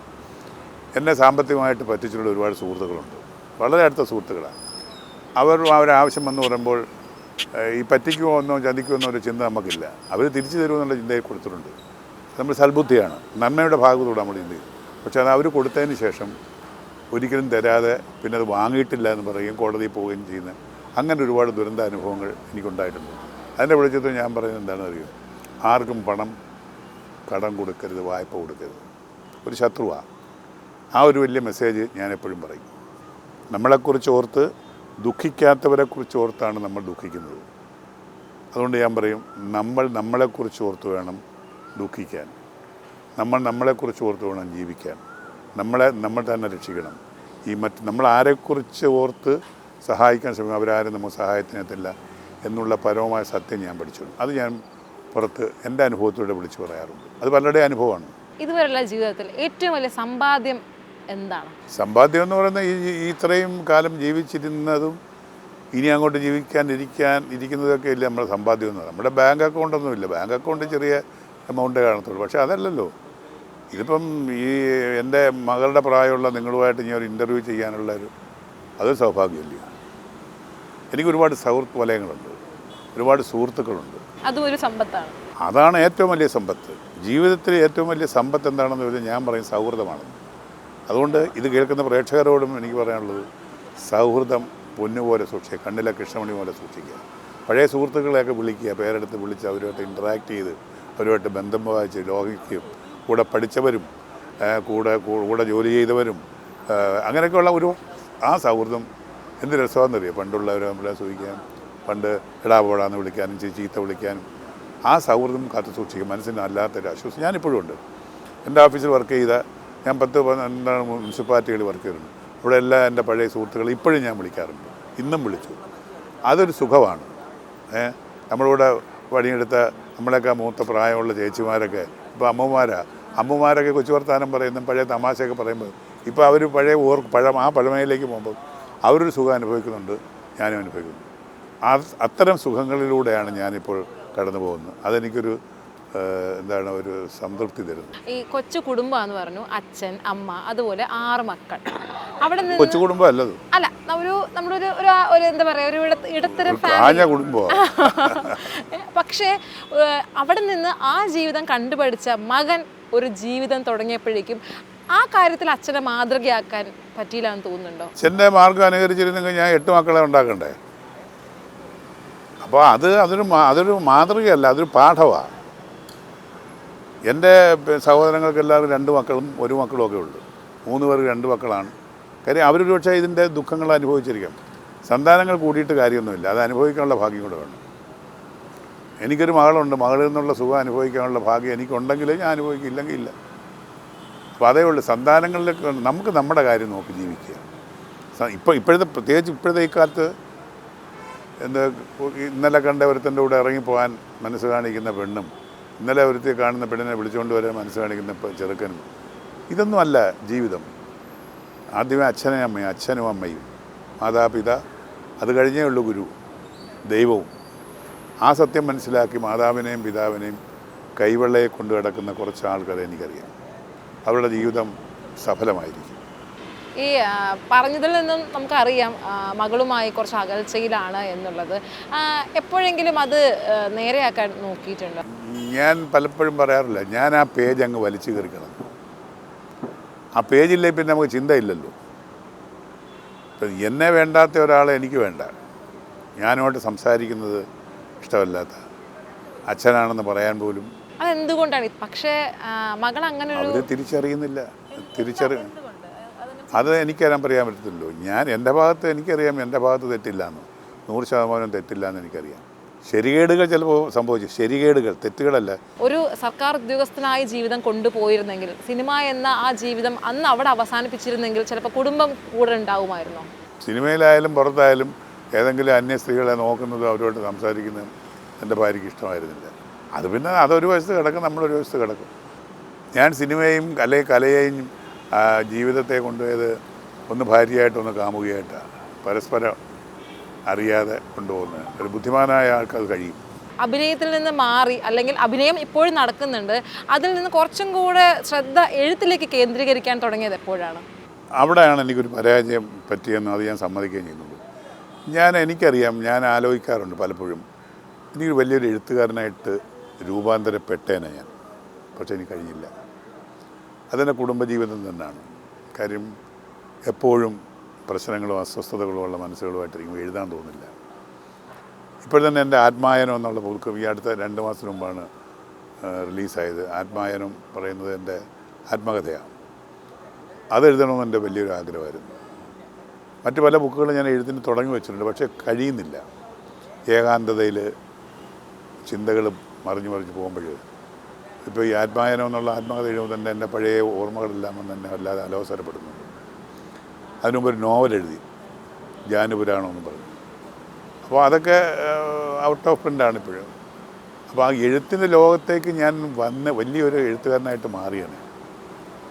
Speaker 1: എന്നെ സാമ്പത്തികമായിട്ട് പറ്റിച്ചിട്ടുള്ള ഒരുപാട് സുഹൃത്തുക്കളുണ്ട്, വളരെ അടുത്ത സുഹൃത്തുക്കളാണ്. അവരാവശ്യം വന്ന് പറയുമ്പോൾ ഈ പറ്റിക്കുമോ എന്നോ ചതിക്കുമോ എന്നോ ഒരു ചിന്ത നമുക്കില്ല. അവർ തിരിച്ചു തരുമെന്നുള്ള ചിന്തയിൽ കൊടുത്തിട്ടുണ്ട്. നമ്മൾ സൽബുദ്ധിയാണ്, നന്മയുടെ ഭാഗത്തൂടെ നമ്മൾ ചിന്ത ചെയ്യും. പക്ഷേ അത് അവർ കൊടുത്തതിന് ശേഷം ഒരിക്കലും തരാതെ പിന്നെ അത് വാങ്ങിയിട്ടില്ല എന്ന് പറയുകയും കോടതിയിൽ പോവുകയും ചെയ്യുന്ന അങ്ങനെ ഒരുപാട് ദുരന്ത അനുഭവങ്ങൾ എനിക്കുണ്ടായിട്ടുണ്ട്. അതിൻ്റെ വെളിച്ചത്തിൽ ഞാൻ പറയുന്നത് എന്താണെന്ന് അറിയും, ആർക്കും പണം കടം കൊടുക്കരുത്, വായ്പ കൊടുക്കരുത്. ഒരു ശത്രുവാണ്. ആ ഒരു വലിയ മെസ്സേജ് ഞാൻ എപ്പോഴും പറയും. നമ്മളെക്കുറിച്ച് ഓർത്ത് ദുഃഖിക്കാത്തവരെക്കുറിച്ച് ഓർത്താണ് നമ്മൾ ദുഃഖിക്കുന്നത്. അതുകൊണ്ട് ഞാൻ പറയും, നമ്മളെക്കുറിച്ച് ഓർത്ത് വേണം ദുഃഖിക്കാൻ, നമ്മളെക്കുറിച്ച് ഓർത്ത് വേണം ജീവിക്കാൻ, നമ്മൾ തന്നെ രക്ഷിക്കണം. നമ്മൾ ആരെക്കുറിച്ച് ഓർത്ത് സഹായിക്കാൻ ശ്രമിക്കും, അവരാരും നമുക്ക് സഹായത്തിനെത്തില്ല എന്നുള്ള പരമമായ സത്യം ഞാൻ പഠിച്ചു. അത് ഞാൻ പുറത്ത് എൻ്റെ അനുഭവത്തിലൂടെ വിളിച്ചു പറയാറുണ്ട്. അത് പലരുടെ അനുഭവമാണ്.
Speaker 2: ഇതുവരെയുള്ള ജീവിതത്തിൽ ഏറ്റവും വലിയ സമ്പാദ്യം എന്താണ്?
Speaker 1: സമ്പാദ്യം എന്ന് പറയുന്നത് ഇത്രയും കാലം ജീവിച്ചിരുന്നതും ഇനി അങ്ങോട്ട് ഇരിക്കുന്നതൊക്കെ ഇല്ല നമ്മുടെ സമ്പാദ്യം എന്ന് പറയുന്നത്. നമ്മുടെ ബാങ്ക് അക്കൗണ്ടൊന്നുമില്ല. ബാങ്ക് അക്കൗണ്ട് ചെറിയ എമൗണ്ടേ കാണത്തുള്ളൂ. പക്ഷേ അതല്ലല്ലോ ഇതിപ്പം. എൻ്റെ മകളുടെ പ്രായമുള്ള നിങ്ങളുമായിട്ട് ഞാൻ ഒരു ഇൻ്റർവ്യൂ ചെയ്യാനുള്ള അതൊരു സൗഭാഗ്യമല്ല. എനിക്ക് ഒരുപാട് സൗഹൃദ വലയങ്ങളുണ്ട്, ഒരുപാട് സുഹൃത്തുക്കളുണ്ട്.
Speaker 2: അതും ഒരു സമ്പത്താണ്.
Speaker 1: അതാണ് ഏറ്റവും വലിയ സമ്പത്ത്. ജീവിതത്തിൽ ഏറ്റവും വലിയ സമ്പത്ത് എന്താണെന്ന് ചോദിച്ചാൽ ഞാൻ പറയും സൗഹൃദമാണ്. അതുകൊണ്ട് ഇത് കേൾക്കുന്ന പ്രേക്ഷകരോടും എനിക്ക് പറയാനുള്ളത്, സൗഹൃദം പൊന്നുപോലെ സൂക്ഷിക്കുക, കണ്ണിലെ കൃഷ്ണമണി പോലെ സൂക്ഷിക്കുക. പഴയ സുഹൃത്തുക്കളെയൊക്കെ വിളിക്കുക, പേരെടുത്ത് വിളിച്ച് അവരുമായിട്ട് ഇൻറ്ററാക്ട് ചെയ്ത് അവരുമായിട്ട് ബന്ധം വായിച്ച് ലോഹിക്കുകയും, കൂടെ പഠിച്ചവരും കൂടെ ജോലി ചെയ്തവരും അങ്ങനെയൊക്കെയുള്ള ആ സൗഹൃദം എന്ത് രസമാണെന്നറിയാം. പണ്ടുള്ളവരെ നമ്മളെ സൂചിക്കാനും, പണ്ട് എടാ പോടാന്ന് വിളിക്കാനും, ചീത്ത വിളിക്കാനും, ആ സൗഹൃദം കാത്തു സൂക്ഷിക്കുക. മനസ്സിന് അല്ലാത്തൊരു ആശ്വാസം. ഞാനിപ്പോഴും ഉണ്ട്. എൻ്റെ ഓഫീസിൽ വർക്ക് ചെയ്ത ഞാൻ 10-12 മുനിസിപ്പാലിറ്റികളിൽ വർക്ക് ചെയ്തിട്ടുണ്ട്. ഇവിടെ എല്ലാ എൻ്റെ പഴയ സുഹൃത്തുക്കൾ ഇപ്പോഴും ഞാൻ വിളിക്കാറുണ്ട്, ഇന്നും വിളിച്ചു. അതൊരു സുഖമാണ്. നമ്മളിവിടെ പണിയെടുത്ത നമ്മളൊക്കെ മൂത്ത പ്രായമുള്ള ചേച്ചിമാരൊക്കെ ഇപ്പോൾ അമ്മമാരൊക്കെ കൊച്ചു വർത്താനം പറയുന്ന പഴയ തമാശയൊക്കെ പറയുമ്പോൾ ഇപ്പോൾ അവർ ആ പഴമയിലേക്ക് പോകുമ്പോൾ അവരൊരു സുഖം അനുഭവിക്കുന്നുണ്ട്, ഞാനും അനുഭവിക്കുന്നു. അത്തരം സുഖങ്ങളിലൂടെയാണ് ഞാനിപ്പോൾ കടന്നു പോകുന്നത്. അതെനിക്കൊരു ഒരു സംതൃപ്തി തരുന്നു.
Speaker 2: ഈ കൊച്ചു കുടുംബമാണെന്ന് പറഞ്ഞു, അച്ഛൻ, അമ്മ, അതുപോലെ 6 മക്കൾ. അവിടെ
Speaker 1: കൊച്ചു കുടുംബം അല്ലത്,
Speaker 2: അല്ല, നമ്മളൊരു എന്താ പറയുക, ഒരു ഇടത്തരം
Speaker 1: കുടുംബം.
Speaker 2: പക്ഷേ അവിടെ നിന്ന് ആ ജീവിതം കണ്ടുപഠിച്ച മകൻ ഒരു ജീവിതം തുടങ്ങിയപ്പോഴേക്കും ആ കാര്യത്തിൽ അച്ഛനെ മാതൃകയാക്കാൻ പറ്റിയില്ല എന്ന് തോന്നുന്നുണ്ടോ?
Speaker 1: അച്ഛൻ്റെ മാർഗം അനുകരിച്ചിരുന്നെങ്കിൽ ഞാൻ 8 മക്കളെ ഉണ്ടാക്കണ്ടേ. അപ്പോൾ അതൊരു മാതൃകയല്ല, അതൊരു പാഠമാണ്. എൻ്റെ സഹോദരങ്ങൾക്ക് എല്ലാവർക്കും 2 മക്കളും 1 മക്കളും ഒക്കെ ഉള്ളു. 3 പേർക്ക് 2 മക്കളാണ്. കാര്യം അവരൊരു പക്ഷേ ഇതിൻ്റെ ദുഃഖങ്ങൾ അനുഭവിച്ചിരിക്കാം. സന്താനങ്ങൾ കൂടിയിട്ട് കാര്യമൊന്നുമില്ല, അത് അനുഭവിക്കാനുള്ള ഭാഗ്യം കൂടെ വേണം. എനിക്കൊരു മകളുണ്ട്, മകളിൽ നിന്നുള്ള സുഖം അനുഭവിക്കാനുള്ള ഭാഗ്യം എനിക്കുണ്ടെങ്കിൽ ഞാൻ അനുഭവിക്കും, ഇല്ലെങ്കിൽ ഇല്ല. അപ്പോൾ അതേ ഉള്ളൂ. സന്താനങ്ങളിലേക്ക് നമുക്ക് നമ്മുടെ കാര്യം നോക്കി ജീവിക്കുക. പ്രത്യേകിച്ച് ഇപ്പോഴത്തെ ഈ കാലത്ത് ഇന്നലെ കണ്ട ഒരുത്തൻ്റെ കൂടെ ഇറങ്ങിപ്പോകാൻ മനസ്സ് കാണിക്കുന്ന പെണ്ണും ഇന്നലെ ഒരുത്തി കാണുന്ന പെണ്ണിനെ വിളിച്ചുകൊണ്ട് വരാൻ മനസ്സ് കാണിക്കുന്ന ചെറുക്കനും, ഇതൊന്നും അല്ല ജീവിതം. ആദ്യമേ അച്ഛനും അമ്മയും മാതാപിതാ, അത് കഴിഞ്ഞേ ഉള്ളൂ ഗുരു, ദൈവവും. ആ സത്യം മനസ്സിലാക്കി മാതാവിനെയും പിതാവിനെയും കൈവെള്ളയെ കൊണ്ട് കിടക്കുന്ന കുറച്ച് ആൾക്കാരെ എനിക്കറിയാം. അവരുടെ ജീവിതം സഫലമായിരിക്കും.
Speaker 2: ഈ പറഞ്ഞതിൽ നിന്നും നമുക്കറിയാം മകളുമായി കുറച്ച് അകൽച്ചയിലാണ് എന്നുള്ളത്. എപ്പോഴെങ്കിലും അത് നേരെയാക്കാൻ നോക്കിയിട്ടുണ്ടോ?
Speaker 1: ഞാൻ പലപ്പോഴും പറയാറില്ല, ഞാൻ ആ പേജ് അങ്ങ് വലിച്ചു കയറിക്കണം. ആ പേജില്ലേ പിന്നെ നമുക്ക് ചിന്തയില്ലല്ലോ. ഇപ്പം എന്നെ വേണ്ടാത്ത ഒരാളെ എനിക്ക് വേണ്ട. ഞാനോട്ട് സംസാരിക്കുന്നത് ഇഷ്ടമല്ലാത്ത അച്ഛനാണെന്ന് പറയാൻ പോലും
Speaker 2: അതെന്തുകൊണ്ടാണ്? പക്ഷേ മകൾ അങ്ങനെ
Speaker 1: അവർ തിരിച്ചറിയുന്നില്ല. അത് എനിക്കറിയാൻ പറ്റത്തില്ലല്ലോ. എൻ്റെ ഭാഗത്ത് എനിക്കറിയാം, എൻ്റെ ഭാഗത്ത് തെറ്റില്ലാന്ന്, 100% തെറ്റില്ലാന്ന് എനിക്കറിയാം. ശരികേടുകൾ ചിലപ്പോൾ സംഭവിച്ചു, ശരികേടുകൾ, തെറ്റുകളല്ല.
Speaker 2: ഒരു സർക്കാർ ഉദ്യോഗസ്ഥനായ ജീവിതം കൊണ്ടുപോയിരുന്നെങ്കിൽ, സിനിമ എന്ന ആ ജീവിതം അന്ന് അവിടെ അവസാനിപ്പിച്ചിരുന്നെങ്കിൽ ചിലപ്പോൾ കുടുംബം കൂടെ ഉണ്ടാവുമായിരുന്നോ?
Speaker 1: സിനിമയിലായാലും പുറത്തായാലും ഏതെങ്കിലും അന്യ സ്ത്രീകളെ നോക്കുന്നതും അവരോട് സംസാരിക്കുന്നതും എൻ്റെ ഭാര്യയ്ക്ക് ഇഷ്ടമായിരുന്നില്ല. അത് പിന്നെ അതൊരു വശത്ത് കിടക്കും, നമ്മളൊരു വശത്ത് കിടക്കും. ഞാൻ സിനിമയും കലയെയും ജീവിതത്തെ കൊണ്ടുപോയത് ഒന്ന് ഭാര്യയായിട്ട് ഒന്ന് കാമുകയായിട്ടാണ്. പരസ്പരം അറിയാതെ കൊണ്ടുപോകുന്നത് ഒരു ബുദ്ധിമാനായ ആൾക്കത് കഴിയും.
Speaker 2: അഭിനയത്തിൽ നിന്ന് മാറി, അല്ലെങ്കിൽ അഭിനയം ഇപ്പോഴും നടക്കുന്നുണ്ട്, അതിൽ നിന്ന് കുറച്ചും കൂടെ ശ്രദ്ധ എഴുത്തിലേക്ക് കേന്ദ്രീകരിക്കാൻ തുടങ്ങിയത് എപ്പോഴാണ്?
Speaker 1: അവിടെയാണ് എനിക്കൊരു പരാജയം പറ്റിയെന്ന് അത് ഞാൻ സമ്മതിക്കുകയും ചെയ്യുന്നുള്ളൂ. എനിക്കറിയാം, ഞാൻ ആലോചിക്കാറുണ്ട് പലപ്പോഴും, എനിക്കൊരു വലിയൊരു എഴുത്തുകാരനായിട്ട് രൂപാന്തരപ്പെട്ടേനെ ഞാൻ. പക്ഷേ എനിക്ക് കഴിഞ്ഞില്ല. അതെൻ്റെ കുടുംബജീവിതം തന്നെയാണ്. കാര്യം എപ്പോഴും പ്രശ്നങ്ങളും അസ്വസ്ഥതകളും ഉള്ള മനസ്സുകളുമായിട്ടിരിക്കും, എഴുതാൻ തോന്നില്ല. ഇപ്പോൾ തന്നെ എൻ്റെ ആത്മായനം എന്നുള്ള പുസ്തകം ഈ അടുത്ത 2 മാസത്തിന് മുമ്പാണ് റിലീസായത്. ആത്മായനം പറയുന്നത് എൻ്റെ ആത്മകഥയാണ്. അതെഴുതണമെന്ന് എൻ്റെ വലിയൊരു ആഗ്രഹമായിരുന്നു. മറ്റ് പല ബുക്കുകളും ഞാൻ എഴുത്തിന് തുടങ്ങി വെച്ചിട്ടുണ്ട്, പക്ഷേ കഴിയുന്നില്ല. ഏകാന്തതയിൽ ചിന്തകൾ മറിഞ്ഞു പോകുമ്പോൾ ഇപ്പോൾ ഈ ആത്മായനം എന്നുള്ള ആത്മകഥ എഴുതുമ്പോൾ തന്നെ എൻ്റെ പഴയ ഓർമ്മകളെല്ലാം തന്നെ വല്ലാതെ അലോസരപ്പെടുന്നുണ്ട്. അതിനുമുമ്പൊരു നോവൽ എഴുതി, ജാനുപുരാണം എന്ന് പറഞ്ഞു. അപ്പോൾ അതൊക്കെ ഔട്ട് ഓഫ് പ്രിൻ്റാണ് ഇപ്പോഴും. അപ്പോൾ ആ എഴുത്തിൻ്റെ ലോകത്തേക്ക് ഞാൻ വലിയൊരു എഴുത്തുകാരനായിട്ട് മാറിയാണ്.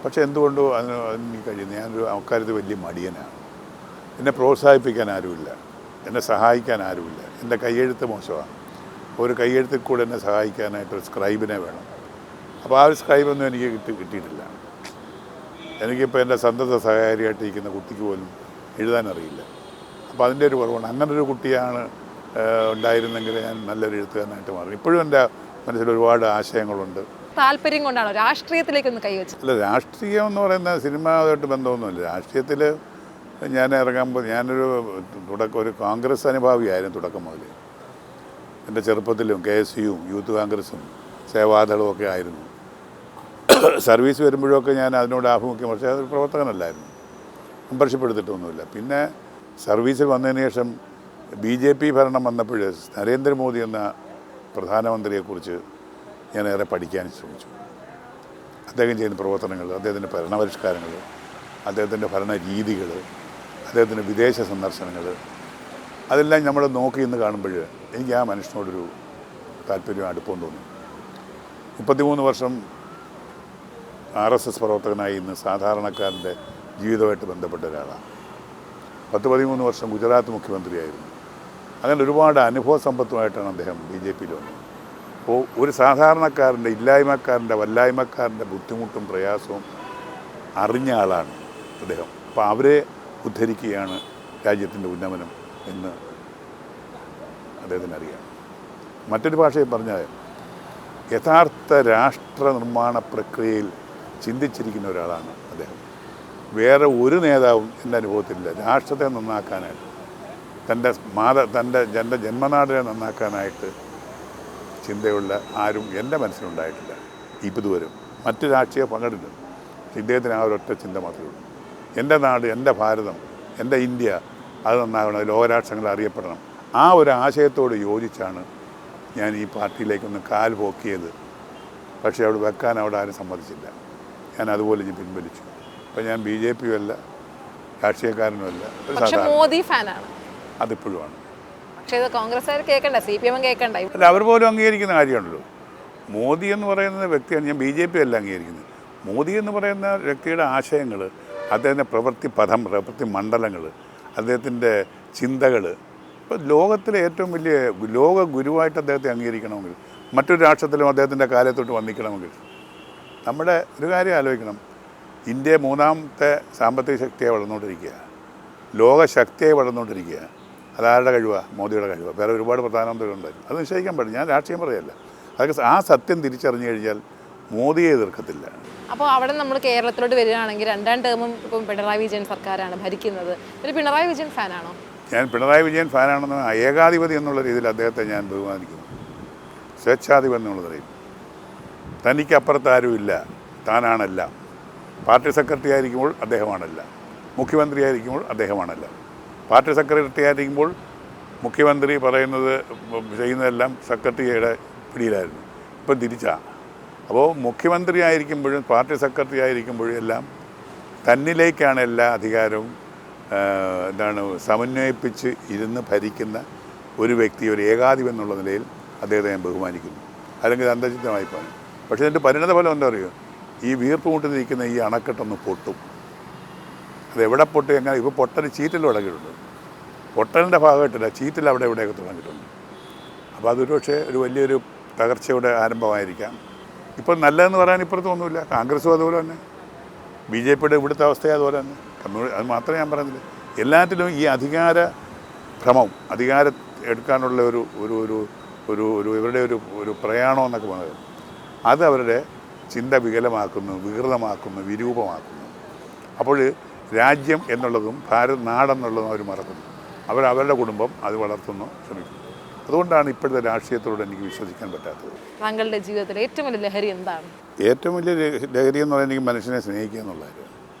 Speaker 1: പക്ഷേ എന്തുകൊണ്ടോ അതിന് കഴിയുന്നു. ഞാനൊരു അക്കാര്യത്തിൽ വലിയ മടിയനാണ്. എന്നെ പ്രോത്സാഹിപ്പിക്കാൻ ആരുമില്ല, എന്നെ സഹായിക്കാൻ ആരുമില്ല. എൻ്റെ കയ്യെഴുത്ത് മോശമാണ്. ഒരു കയ്യെഴുത്തിൽ കൂടെ എന്നെ സഹായിക്കാനായിട്ടൊരു സ്ക്രൈബിനെ വേണം. അപ്പോൾ ആ ഒരു സ്ക്രൈബൊന്നും എനിക്ക് കിട്ടിയിട്ടില്ല. എനിക്കിപ്പോൾ എൻ്റെ സന്തത സഹകാരിയായിട്ടിരിക്കുന്ന കുട്ടിക്ക് പോലും എഴുതാനറിയില്ല. അപ്പോൾ അതിൻ്റെ ഒരു കുറവുണ്ട്. അങ്ങനൊരു കുട്ടിയാണ് ഉണ്ടായിരുന്നെങ്കിൽ ഞാൻ നല്ലൊരു എഴുത്തുകാരനായിട്ട് മാറും. ഇപ്പോഴും എൻ്റെ മനസ്സിൽ ഒരുപാട് ആശയങ്ങളുണ്ട്.
Speaker 2: താല്പര്യം കൊണ്ടാണോ രാഷ്ട്രീയത്തിലേക്കൊന്ന് കൈവച്ചത്?
Speaker 1: അല്ല, രാഷ്ട്രീയം എന്ന് പറയുന്ന സിനിമയായിട്ട് ബന്ധമൊന്നുമില്ല. രാഷ്ട്രീയത്തിൽ ഞാൻ ഇറങ്ങുമ്പോൾ ഞാനൊരു ഒരു കോൺഗ്രസ് അനുഭാവിയായിരുന്നു തുടക്കം മുതൽ. എൻ്റെ ചെറുപ്പത്തിലും KSUവും യൂത്ത് കോൺഗ്രസും സേവാദളവും ഒക്കെ ആയിരുന്നു. സർവീസ് വരുമ്പോഴൊക്കെ ഞാൻ അതിനോട് ആഭിമുഖ്യം, പക്ഷേ അതൊരു പ്രവർത്തകനല്ലായിരുന്നു, മെമ്പർഷിപ്പ് എടുത്തിട്ടൊന്നുമില്ല. പിന്നെ സർവീസിൽ വന്നതിന് ശേഷം BJP ഭരണം വന്നപ്പോൾ നരേന്ദ്രമോദി എന്ന പ്രധാനമന്ത്രിയെക്കുറിച്ച് ഞാൻ ഏറെ പഠിക്കാൻ ശ്രമിച്ചു. അദ്ദേഹം ചെയ്യുന്ന പ്രവർത്തനങ്ങൾ, അദ്ദേഹത്തിൻ്റെ ഭരണപരിഷ്കാരങ്ങൾ, അദ്ദേഹത്തിൻ്റെ ഭരണ രീതികൾ, അദ്ദേഹത്തിൻ്റെ വിദേശ സന്ദർശനങ്ങൾ, അതെല്ലാം നമ്മൾ നോക്കി ഇന്ന് കാണുമ്പോൾ എനിക്ക് ആ മനുഷ്യനോടൊരു താല്പര്യം, അടുപ്പം തോന്നി. 33 വർഷം RSS പ്രവർത്തകനായി ഇന്ന് സാധാരണക്കാരൻ്റെ ജീവിതമായിട്ട് ബന്ധപ്പെട്ട ഒരാളാണ്. 13 വർഷം ഗുജറാത്ത് മുഖ്യമന്ത്രിയായിരുന്നു. അങ്ങനെ ഒരുപാട് അനുഭവ സമ്പത്തുമായിട്ടാണ് അദ്ദേഹം BJPയിൽ വന്നത്. അപ്പോൾ ഒരു സാധാരണക്കാരൻ്റെ, ഇല്ലായ്മക്കാരൻ്റെ, വല്ലായ്മക്കാരൻ്റെ ബുദ്ധിമുട്ടും പ്രയാസവും അറിഞ്ഞ ആളാണ് അദ്ദേഹം. അപ്പോൾ അവരെ ഉദ്ധരിക്കുകയാണ് രാജ്യത്തിൻ്റെ ഉന്നമനം എന്ന് അദ്ദേഹത്തിനറിയാം. മറ്റൊരു ഭാഷയിൽ പറഞ്ഞാൽ യഥാർത്ഥ രാഷ്ട്ര നിർമ്മാണ പ്രക്രിയയിൽ ചിന്തിച്ചിരിക്കുന്ന ഒരാളാണ് അദ്ദേഹം. വേറെ ഒരു നേതാവും എൻ്റെ അനുഭവത്തിലില്ല രാഷ്ട്രത്തെ നന്നാക്കാനായിട്ട്, തൻ്റെ ജന്മനാടിനെ നന്നാക്കാനായിട്ട് ചിന്തയുള്ള ആരും എൻ്റെ മനസ്സിലുണ്ടായിട്ടില്ല ഇതുവരെ. മറ്റ് രാഷ്ട്രീയ പങ്കിടുന്നുണ്ട്, ഇദ്ദേഹത്തിന് ആ ഒരൊറ്റ ചിന്ത മാത്രമേ ഉള്ളൂ. എൻ്റെ നാട്, എൻ്റെ ഭാരതം, എൻ്റെ ഇന്ത്യ അത് നന്നാകണം, ലോകരാഷ്ട്രങ്ങൾ അറിയപ്പെടണം. ആ ഒരു ആശയത്തോട് യോജിച്ചാണ് ഞാൻ ഈ പാർട്ടിയിലേക്കൊന്ന് കാൽ പോക്കിയത്. പക്ഷേ അവിടെ വെക്കാൻ അവിടെ ആരും സമ്മതിച്ചില്ല. ഞാൻ അതുപോലെ ഞാൻ പിൻവലിച്ചു. അപ്പം ഞാൻ BJP അല്ല, രാഷ്ട്രീയക്കാരനുമല്ല, ഒരു സാധാരണ.
Speaker 2: മോദി ഫാനാണ്,
Speaker 1: അതിപ്പോഴുമാണ്.
Speaker 2: പക്ഷേ ഇത് കോൺഗ്രസ്സുകാർ കേൾക്കണ്ട, CPM കേൾക്കണ്ട.
Speaker 1: അല്ല, അവർ പോലും അംഗീകരിക്കുന്ന കാര്യമാണല്ലോ. മോദി എന്ന് പറയുന്ന വ്യക്തിയാണ്, ഞാൻ BJP അല്ല അംഗീകരിക്കുന്നത്. മോദി എന്ന് പറയുന്ന വ്യക്തിയുടെ ആശയങ്ങൾ, അദ്ദേഹത്തിൻ്റെ പ്രവൃത്തി പദം, പ്രവൃത്തി മണ്ഡലങ്ങൾ, അദ്ദേഹത്തിൻ്റെ ചിന്തകൾ, ഇപ്പോൾ ലോകത്തിലെ ഏറ്റവും വലിയ ലോക ഗുരുവായിട്ട് അദ്ദേഹത്തെ അംഗീകരിക്കണമെങ്കിൽ, മറ്റൊരു രാഷ്ട്രത്തിലും അദ്ദേഹത്തിൻ്റെ കാലത്തോട്ട് വന്നിക്കണമെങ്കിൽ, നമ്മുടെ ഒരു കാര്യം ആലോചിക്കണം. ഇന്ത്യ മൂന്നാമത്തെ സാമ്പത്തിക ശക്തിയായി വളർന്നുകൊണ്ടിരിക്കുക, ലോകശക്തിയായി വളർന്നുകൊണ്ടിരിക്കുക. അതാരുടെ കഴിവാണ്? മോദിയുടെ കഴിവ്. വേറെ ഒരുപാട് പ്രധാനമന്ത്രികളുണ്ടായിരുന്നു, അത് നിശ്ചയിക്കാൻ പാടില്ല. ഞാൻ രാഷ്ട്രീയം പറയല്ല. അതൊക്കെ ആ സത്യം തിരിച്ചറിഞ്ഞു കഴിഞ്ഞാൽ മോദിയെ എതിർക്കത്തില്ല.
Speaker 2: അപ്പോൾ അവിടെ നമ്മൾ കേരളത്തിലോട്ട് വരികയാണെങ്കിൽ 2ാം ടേമും ഇപ്പം പിണറായി വിജയൻ സർക്കാരാണ് ഭരിക്കുന്നത്. ഒരു പിണറായി വിജയൻ ഫാനാണോ?
Speaker 1: ഞാൻ പിണറായി വിജയൻ ഫാനാണെന്ന്, ഏകാധിപതി എന്നുള്ള രീതിയിൽ അദ്ദേഹത്തെ ഞാൻ ബഹുമാനിക്കുന്നു. സ്വേച്ഛാധിപതി എന്നുള്ള നിലയിൽ തനിക്കപ്പുറത്ത് ആരുമില്ല, താനാണല്ല. പാർട്ടി സെക്രട്ടറി ആയിരിക്കുമ്പോൾ അദ്ദേഹമാണല്ല, മുഖ്യമന്ത്രി ആയിരിക്കുമ്പോൾ അദ്ദേഹമാണല്ല. പാർട്ടി സെക്രട്ടറി ആയിരിക്കുമ്പോൾ മുഖ്യമന്ത്രി പറയുന്നത് ചെയ്യുന്നതെല്ലാം സെക്രട്ടറിയുടെ പിടിയിലായിരുന്നു. ഇപ്പം തിരിച്ചാണ്. അപ്പോൾ മുഖ്യമന്ത്രി ആയിരിക്കുമ്പോഴും പാർട്ടി സെക്രട്ടറി ആയിരിക്കുമ്പോഴും എല്ലാം തന്നിലേക്കാണ് എല്ലാ അധികാരവും സമന്വയിപ്പിച്ച് ഇരുന്ന് ഭരിക്കുന്ന ഒരു വ്യക്തി, ഒരു ഏകാധിപൻ എന്നുള്ള നിലയിൽ അദ്ദേഹത്തെ ഞാൻ ബഹുമാനിക്കുന്നു. അല്ലെങ്കിൽ അന്തർജിതമായി പോയി. പക്ഷേ ഇതിൻ്റെ പരിണത ഫലം എന്താ പറയുക? ഈ വീർപ്പ് മുട്ടിരിക്കുന്ന ഈ അണക്കെട്ടൊന്ന് പൊട്ടും. അതെവിടെ പൊട്ടി എങ്ങനെ? ഇപ്പോൾ പൊട്ടൽ ചീറ്റിൽ തുടങ്ങിയിട്ടുണ്ട്. പൊട്ടലിൻ്റെ ഭാഗമായിട്ടില്ല, ചീറ്റിൽ അവിടെ എവിടെയൊക്കെ തുടങ്ങിയിട്ടുണ്ട്. അപ്പോൾ അതൊരു പക്ഷേ ഒരു വലിയൊരു തകർച്ചയുടെ ആരംഭമായിരിക്കാം. ഇപ്പം നല്ലതെന്ന് പറയാൻ ഇപ്പുറത്തൊന്നുമില്ല. കോൺഗ്രസ്സും അതുപോലെ തന്നെ, BJPയുടെ ഇവിടുത്തെ അവസ്ഥയും അതുപോലെ തന്നെ. അത് മാത്രമേ ഞാൻ പറയുന്നില്ല. എല്ലാത്തിലും ഈ അധികാര ഭ്രമം, അധികാരം എടുക്കാനുള്ള ഒരു ഒരു ഒരു ഒരു ഒരു ഇവരുടെ ഒരു പ്രയാണം എന്നൊക്കെ പറയുന്നത്, അത് അവരുടെ ചിന്ത വികലമാക്കുന്നു, വികൃതമാക്കുന്നു, വിരൂപമാക്കുന്നു. അപ്പോൾ രാജ്യം എന്നുള്ളതും നാടെന്നുള്ളതും അവർ മറക്കുന്നു. അവരുടെ കുടുംബം അത് വളർത്തുന്നു, ശ്രമിക്കുന്നു. അതുകൊണ്ടാണ് ഇപ്പോഴത്തെ രാഷ്ട്രീയത്തോട് എനിക്ക് വിശ്വസിക്കാൻ പറ്റാത്തത്.
Speaker 2: താങ്കളുടെ ജീവിതത്തിൽ ഏറ്റവും വലിയ ലഹരി എന്താണ്?
Speaker 1: ഏറ്റവും വലിയ ലഹരി എന്ന് പറയുന്നത് എനിക്ക് മനുഷ്യനെ സ്നേഹിക്കുക എന്നുള്ള കാര്യം,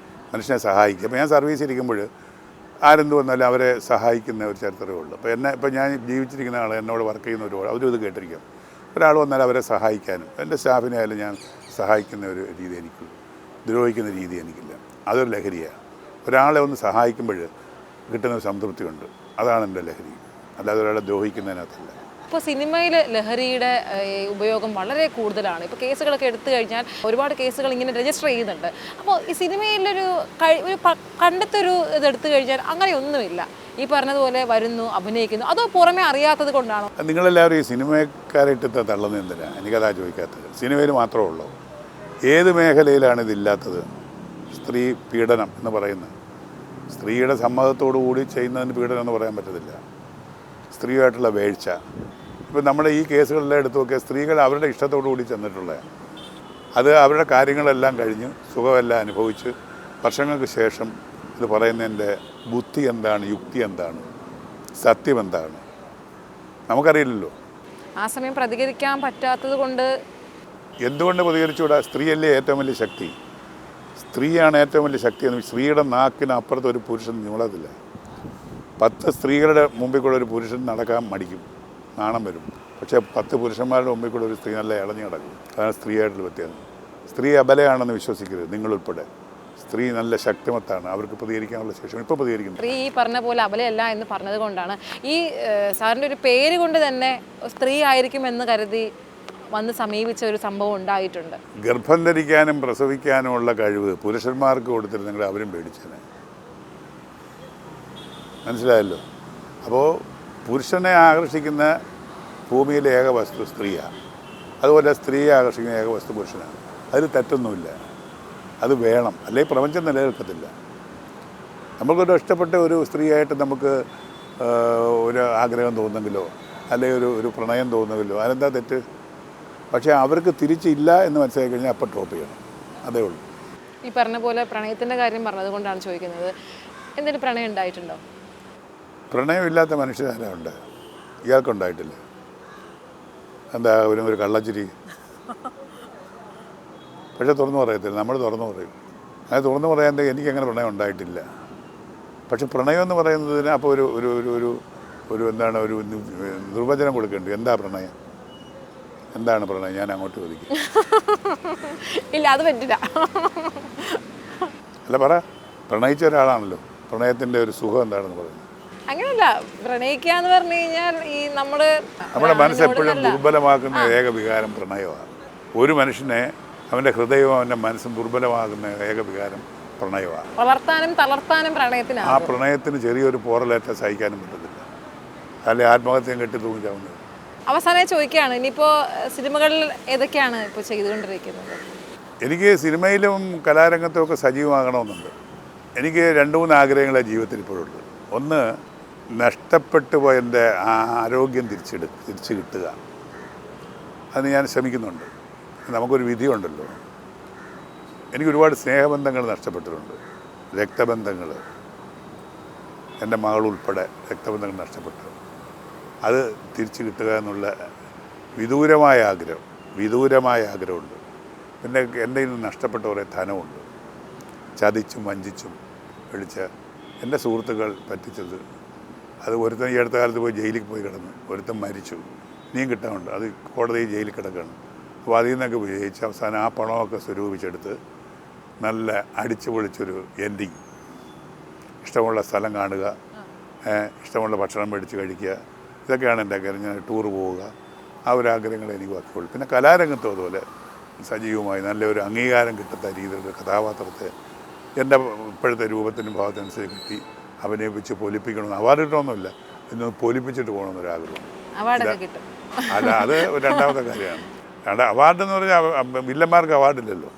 Speaker 1: മനുഷ്യനെ സഹായിക്കുക. അപ്പോൾ ഞാൻ സർവീസ് ഇരിക്കുമ്പോൾ ആരെന്ത് വന്നാലും അവരെ സഹായിക്കുന്ന ഒരു ചരിത്രമേ ഉള്ളൂ. ഇപ്പോൾ ഞാൻ ജീവിച്ചിരിക്കുന്ന ആൾ, എന്നോട് വർക്ക് ചെയ്യുന്നവരോട് അവരും ഇത് കേട്ടിരിക്കും. ഒരാൾ വന്നാൽ അവരെ സഹായിക്കാനും, എൻ്റെ സ്റ്റാഫിനെ ആയാലും ഞാൻ സഹായിക്കുന്ന ഒരു രീതി എനിക്കുള്ളൂ, ദ്രോഹിക്കുന്ന രീതി എനിക്കില്ല. അതൊരു ലഹരിയാണ്. ഒരാളെ ഒന്ന് സഹായിക്കുമ്പോൾ കിട്ടുന്ന സംതൃപ്തിയുണ്ട്, അതാണ് എൻ്റെ ലഹരി. അല്ലാതെ ഒരാളെ ദ്രോഹിക്കുന്നതിനകത്തല്ല.
Speaker 2: ഇപ്പോൾ സിനിമയിൽ ലഹരിയുടെ ഉപയോഗം വളരെ കൂടുതലാണ്. ഇപ്പോൾ കേസുകളൊക്കെ എടുത്തു കഴിഞ്ഞാൽ ഒരുപാട് കേസുകൾ ഇങ്ങനെ രജിസ്റ്റർ ചെയ്യുന്നുണ്ട്. അപ്പോൾ ഈ സിനിമയിലൊരു കണ്ടെത്തൊരു ഇതെടുത്തു കഴിഞ്ഞാൽ അങ്ങനെയൊന്നുമില്ല. ഈ പറഞ്ഞതുപോലെ വരുന്നു, അഭിനയിക്കുന്നു, അതോ പുറമെ അറിയാത്തത് കൊണ്ടാണോ?
Speaker 1: നിങ്ങളെല്ലാവരും ഈ സിനിമക്കാരായിട്ട് തള്ളുന്നത് എന്തിനാണ്? എനിക്കതാ ചോദിക്കാത്തത്. സിനിമയിൽ മാത്രമേ ഉള്ളൂ. ഏത് മേഖലയിലാണ് ഇതില്ലാത്തത്? സ്ത്രീ പീഡനം എന്ന് പറയുന്നത്, സ്ത്രീയുടെ സമ്മതത്തോടു കൂടി ചെയ്യുന്നതിന് പീഡനം എന്ന് പറയാൻ പറ്റത്തില്ല. സ്ത്രീയായിട്ടുള്ള വീഴ്ച. ഇപ്പോൾ നമ്മുടെ ഈ കേസുകളെല്ലാം എടുത്തു നോക്കിയാൽ സ്ത്രീകൾ അവരുടെ ഇഷ്ടത്തോടു കൂടി ചെന്നിട്ടുള്ളതാണ്. അത് അവരുടെ കാര്യങ്ങളെല്ലാം കഴിഞ്ഞ് സുഖമെല്ലാം അനുഭവിച്ച് വർഷങ്ങൾക്ക് ശേഷം ഇത് പറയുന്നതിൻ്റെ ബുദ്ധി എന്താണ്, യുക്തി എന്താണ്, സത്യം എന്താണ് നമുക്കറിയില്ലല്ലോ.
Speaker 2: ആ സമയം പ്രതികരിക്കാൻ പറ്റാത്തത് കൊണ്ട്
Speaker 1: എന്തുകൊണ്ട് പ്രതികരിച്ചുകൂടാ? സ്ത്രീയല്ലേ ഏറ്റവും വലിയ ശക്തി. സ്ത്രീയാണ് ഏറ്റവും വലിയ ശക്തി. സ്ത്രീയുടെ നാക്കിന് അപ്പുറത്ത് ഒരു പുരുഷൻ നീളത്തില്ല. 10 സ്ത്രീകളുടെ മുമ്പിൽ കൂടെ ഒരു പുരുഷൻ നടക്കാൻ മടിക്കും, നാണം വരും. പക്ഷേ 10 പുരുഷന്മാരുടെ മുമ്പിൽ കൂടെ ഒരു സ്ത്രീ നല്ല ഇളഞ്ഞു കിടക്കും. അതാണ് സ്ത്രീയായിട്ടുള്ള വ്യത്യാസം. സ്ത്രീ അബലയാണെന്ന് വിശ്വസിക്കരുത് നിങ്ങളുൾപ്പെടെ. സ്ത്രീ നല്ല ശക്തിമത്താണ്, അവർക്ക് പ്രതികരിക്കാനുള്ള ശേഷം ഇപ്പോൾ പ്രതികരിക്കുന്നു.
Speaker 2: സ്ത്രീ ഈ പറഞ്ഞ പോലെ അബലയല്ല എന്ന് പറഞ്ഞത് കൊണ്ടാണ് ഈ സാറിൻ്റെ ഒരു പേര് കൊണ്ട് തന്നെ സ്ത്രീ ആയിരിക്കുമെന്ന് കരുതി വന്ന് സമീപിച്ച ഒരു സംഭവം ഉണ്ടായിട്ടുണ്ട്.
Speaker 1: ഗർഭം ധരിക്കാനും പ്രസവിക്കാനുമുള്ള കഴിവ് പുരുഷന്മാർക്ക് കൊടുത്തിരുന്നെങ്കിൽ അവരും പേടിച്ചേനെ. മനസ്സിലായല്ലോ? അപ്പോൾ പുരുഷനെ ആകർഷിക്കുന്ന ഭൂമിയിലെ ഏക വസ്തു സ്ത്രീയാണ്. അതുപോലെ സ്ത്രീയെ ആകർഷിക്കുന്ന ഏക വസ്തു പുരുഷനാണ്. അതിൽ തെറ്റൊന്നുമില്ല, അത് വേണം, അല്ലെങ്കിൽ പ്രപഞ്ചം നിലനിൽക്കത്തില്ല. നമുക്കൊരു ഇഷ്ടപ്പെട്ട ഒരു സ്ത്രീയായിട്ട് നമുക്ക് ഒരു ആഗ്രഹം തോന്നുമെങ്കിലോ അല്ലെങ്കിൽ ഒരു പ്രണയം തോന്നുമെങ്കിലോ അതെന്താ തെറ്റ്? പക്ഷേ അവർക്ക് തിരിച്ചില്ല എന്ന് മനസ്സിലാക്കി കഴിഞ്ഞാൽ അപ്പം ഡ്രോപ്പ് ചെയ്യണം, അതേ ഉള്ളൂ.
Speaker 2: ഈ പറഞ്ഞ പോലെ പ്രണയത്തിൻ്റെ കാര്യം പറഞ്ഞത് കൊണ്ടാണ് ചോദിക്കുന്നത്. എന്തെങ്കിലും പ്രണയം ഉണ്ടായിട്ടുണ്ടോ?
Speaker 1: പ്രണയമില്ലാത്ത മനുഷ്യരാരുണ്ട്? ഇയാൾക്കുണ്ടായിട്ടില്ല. എന്താ ഒരു കള്ളച്ചിരി? പക്ഷെ തുറന്നു പറയത്തില്ല, നമ്മൾ തുറന്നു പറയും. അത് തുറന്നു പറയാൻ എനിക്കങ്ങനെ പ്രണയം ഉണ്ടായിട്ടില്ല. പക്ഷെ പ്രണയം എന്ന് പറയുന്നതിന് അപ്പോൾ ഒരു ഒരു ഒരു ഒരു ഒരു എന്താണ് ഒരു നിർവചനം കൊടുക്കേണ്ടത്. എന്താ പ്രണയം? എന്താണ് പ്രണയം? ഞാൻ അങ്ങോട്ട് ചോദിക്കും.
Speaker 2: ഇല്ല, അത് പറ്റില്ല.
Speaker 1: അല്ല, പറ. പ്രണയിച്ച ഒരാളാണല്ലോ, പ്രണയത്തിൻ്റെ ഒരു സുഖം എന്താണെന്ന് പറയുന്നത്.
Speaker 2: അങ്ങനെയല്ല, പ്രണയിക്കുക എന്ന് പറഞ്ഞു കഴിഞ്ഞാൽ ഈ
Speaker 1: നമ്മുടെ മനസ്സെപ്പോഴും ദുർബലമാക്കുന്ന ഏക വികാരം പ്രണയമാണ്. ഒരു മനുഷ്യനെ അവൻ്റെ ഹൃദയവും അവൻ്റെ മനസ്സും ദുർബലമാകുന്ന ഏക വികാരം പ്രണയമാണ്.
Speaker 2: വളർത്താനും തളർത്താനും പ്രണയത്തിനാണ്.
Speaker 1: ആ പ്രണയത്തിന് ചെറിയൊരു പോറലേറ്റ സഹിക്കാനും പറ്റത്തില്ല. അല്ലെങ്കിൽ ആത്മഹത്യം കെട്ടി തൂങ്ങിച്ചാവുന്നത്.
Speaker 2: അവസാനമായി ചോദിക്കുകയാണ്, ഇനിയിപ്പോൾ സിനിമകളിൽ ഏതൊക്കെയാണ് ഇപ്പോൾ ചെയ്തുകൊണ്ടിരിക്കുന്നത്?
Speaker 1: എനിക്ക് സിനിമയിലും കലാരംഗത്തും ഒക്കെ സജീവമാകണമെന്നുണ്ട്. എനിക്ക് 2-3 ആഗ്രഹങ്ങളെ ജീവിതത്തിൽ ഇപ്പോഴുള്ളൂ. ഒന്ന്, നഷ്ടപ്പെട്ടു പോയ എൻ്റെ ആരോഗ്യം തിരിച്ചു കിട്ടുക. അതിന് ഞാൻ ശ്രമിക്കുന്നുണ്ട്. നമുക്കൊരു വിധിയുണ്ടല്ലോ. എനിക്ക് ഒരുപാട് സ്നേഹബന്ധങ്ങൾ നഷ്ടപ്പെട്ടിട്ടുണ്ട്. രക്തബന്ധങ്ങൾ, എൻ്റെ മകളുൾപ്പെടെ രക്തബന്ധങ്ങൾ നഷ്ടപ്പെട്ടു. അത് തിരിച്ചു കിട്ടുക എന്നുള്ള വിദൂരമായ ആഗ്രഹമുണ്ട്. പിന്നെ എൻ്റെ നിന്ന് നഷ്ടപ്പെട്ട കുറേ ധനമുണ്ട്. ചതിച്ചും വഞ്ചിച്ചും പിടിച്ച എൻ്റെ സുഹൃത്തുക്കൾ പറ്റിച്ചത്. അത് ഒരുത്തൻ ഈ അടുത്ത കാലത്ത് പോയി ജയിലിൽ പോയി കിടന്നു. ഒരുത്തൻ മരിച്ചു. ഇനിയും കിട്ടാനുണ്ട്. അത് കോടതിയിൽ ജയിലിൽ കിടക്കുകയാണ്. അപ്പോൾ അതിൽ നിന്നൊക്കെ വിജയിച്ച് അവസാനം ആ പണമൊക്കെ സ്വരൂപിച്ചെടുത്ത് നല്ല അടിച്ചു പൊളിച്ചൊരു എൻഡിങ്. ഇഷ്ടമുള്ള സ്ഥലം കാണുക, ഇഷ്ടമുള്ള ഭക്ഷണം മേടിച്ച് കഴിക്കുക, ഇതൊക്കെയാണ് എൻ്റെ ആഗ്രഹം. ഞാൻ ടൂർ പോവുക, ആ ഒരു ആഗ്രഹങ്ങൾ എനിക്ക് ബാക്കിയുള്ളൂ. പിന്നെ കലാരംഗത്തും അതുപോലെ സജീവമായി നല്ലൊരു അംഗീകാരം കിട്ടുന്ന രീതിയിലുള്ള കഥാപാത്രത്തെ എൻ്റെ ഇപ്പോഴത്തെ രൂപത്തിനും ഭാവത്തിനനുസരിച്ച് കിട്ടി അഭിനയിപ്പിച്ച് പൊലിപ്പിക്കണമെന്ന്. അവാർഡ് കിട്ടണമെന്നില്ല, ഇന്ന് പൊലിപ്പിച്ചിട്ട് പോകണമെന്നൊരാഗ്രഹം. അല്ല, അത് രണ്ടാമത്തെ കാര്യമാണ്. അവാർഡ് എന്ന് പറഞ്ഞാൽ വില്ലന്മാർക്ക് അവാർഡില്ലല്ലോ.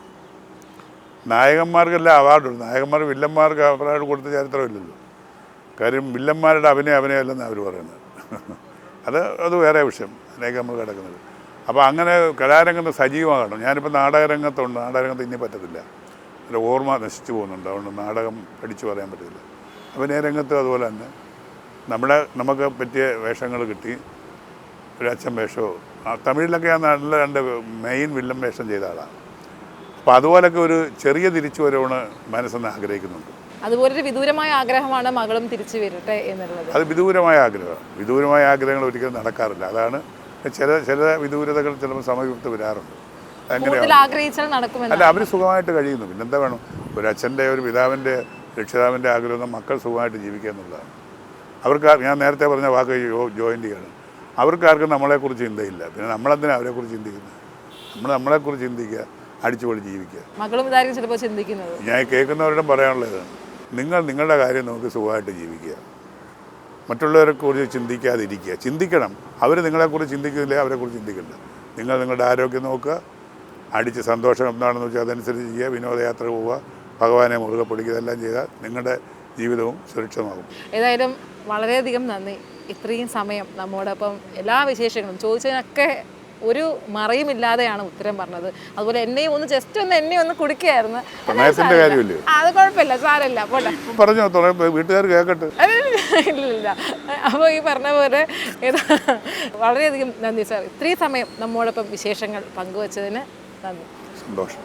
Speaker 1: നായകന്മാർക്കെല്ലാം അവാർഡുണ്ട്. നായകന്മാർ വില്ലന്മാർക്ക് അവാർഡ് കൊടുത്ത ചരിത്രമില്ലല്ലോ. കാര്യം വില്ലന്മാരുടെ അഭിനയമല്ലെന്ന് അവർ പറയുന്നത്. അത് വേറെ വിഷയം, അതിലേക്ക് നമ്മൾ കിടക്കുന്നത്. അപ്പോൾ അങ്ങനെ കലാരംഗത്ത് സജീവമാകണം. ഞാനിപ്പോൾ നാടകരംഗത്തുണ്ട്. നാടകരംഗത്ത് ഇനി പറ്റത്തില്ല, എൻ്റെ ഓർമ്മ നശിച്ചു പോകുന്നുണ്ട്. അതുകൊണ്ട് നാടകം പഠിച്ചു പറയാൻ പറ്റില്ല. അഭിനയ രംഗത്തും അതുപോലെ തന്നെ നമുക്ക് പറ്റിയ വേഷങ്ങൾ കിട്ടി. ഒരു അച്ഛൻ വേഷമോ, തമിഴിലൊക്കെ ഞാൻ നല്ല 2 മെയിൻ വില്ലൻ വേഷം ചെയ്ത ആളാണ്. അപ്പോൾ അതുപോലൊക്കെ ഒരു ചെറിയ തിരിച്ചുവരവാണ് മനസ്സെന്ന് ആഗ്രഹിക്കുന്നുണ്ട്.
Speaker 2: അതുപോലൊരു വിദൂരമായ ആഗ്രഹമാണ് മകളും തിരിച്ചു വരട്ടെ എന്നുള്ളത്.
Speaker 1: അത് വിദൂരമായ ആഗ്രഹമാണ്. വിദൂരമായ ആഗ്രഹങ്ങൾ ഒരിക്കലും നടക്കാറില്ല. അതാണ് ചില വിദൂരതകൾ ചിലപ്പോൾ സമീപത്ത് വരാറുണ്ട്. അല്ല, അവർ സുഖമായിട്ട് കഴിയുന്നു. പിന്നെന്താ വേണം? ഒരു അച്ഛൻ്റെ, ഒരു പിതാവിൻ്റെ, രക്ഷിതാവിൻ്റെ ആഗ്രഹം മക്കൾ സുഖമായിട്ട് ജീവിക്കുക എന്നുള്ളതാണ്. ഞാൻ നേരത്തെ പറഞ്ഞ വാക്ക് ജോയിൻ്റ് ചെയ്യണം. അവർക്കാർക്കും നമ്മളെക്കുറിച്ച് ചിന്തയില്ല. പിന്നെ നമ്മളെന്തിനാണ് അവരെക്കുറിച്ച് ചിന്തിക്കുന്നത്? നമ്മളെക്കുറിച്ച് ചിന്തിക്കുക, അടിച്ചുപൊളി ജീവിക്കുക.
Speaker 2: മക്കളും ഇതായിരിക്കും ചിലപ്പോൾ ചിന്തിക്കുന്നത്.
Speaker 1: ഞാൻ കേൾക്കുന്നവരോടും പറയാനുള്ളത്, നിങ്ങളുടെ കാര്യം നമുക്ക് സുഖമായിട്ട് ജീവിക്കുക. മറ്റുള്ളവരെക്കുറിച്ച് ചിന്തിക്കാതിരിക്കുക. ചിന്തിക്കണം. അവർ നിങ്ങളെക്കുറിച്ച് ചിന്തിക്കുന്നില്ല, അവരെക്കുറിച്ച് ചിന്തിക്കില്ല. നിങ്ങളുടെ ആരോഗ്യം നോക്കുക, അടിച്ച് സന്തോഷം എന്താണെന്ന് വെച്ചാൽ അതനുസരിച്ച് ചെയ്യുക, വിനോദയാത്ര പോവുക, ഭഗവാനെ മുറുകെ പിടിക്കുക. ഇതെല്ലാം ചെയ്താൽ നിങ്ങളുടെ ജീവിതവും സുരക്ഷിതമാകും.
Speaker 2: ഏതായാലും വളരെയധികം നന്ദി. ഇത്രയും സമയം നമ്മോടൊപ്പം എല്ലാ വിശേഷങ്ങളും ചോദിച്ചതിനൊക്കെ ഒരു മറയുമില്ലാതെയാണ് ഉത്തരം പറഞ്ഞത്. അതുപോലെ എന്നെ ഒന്ന് കുടിക്കുകയായിരുന്നു. അത് കുഴപ്പമില്ല, സാരമില്ല, പോട്ടെ.
Speaker 1: പറഞ്ഞോ, വീട്ടുകാർ കേൾക്കട്ടെ.
Speaker 2: ഇല്ല. അപ്പോൾ ഈ പറഞ്ഞ പോലെ വളരെയധികം നന്ദി സാർ. ഇത്രയും സമയം നമ്മോടൊപ്പം വിശേഷങ്ങൾ പങ്കുവച്ചതിന് നന്ദി.
Speaker 1: സന്തോഷം.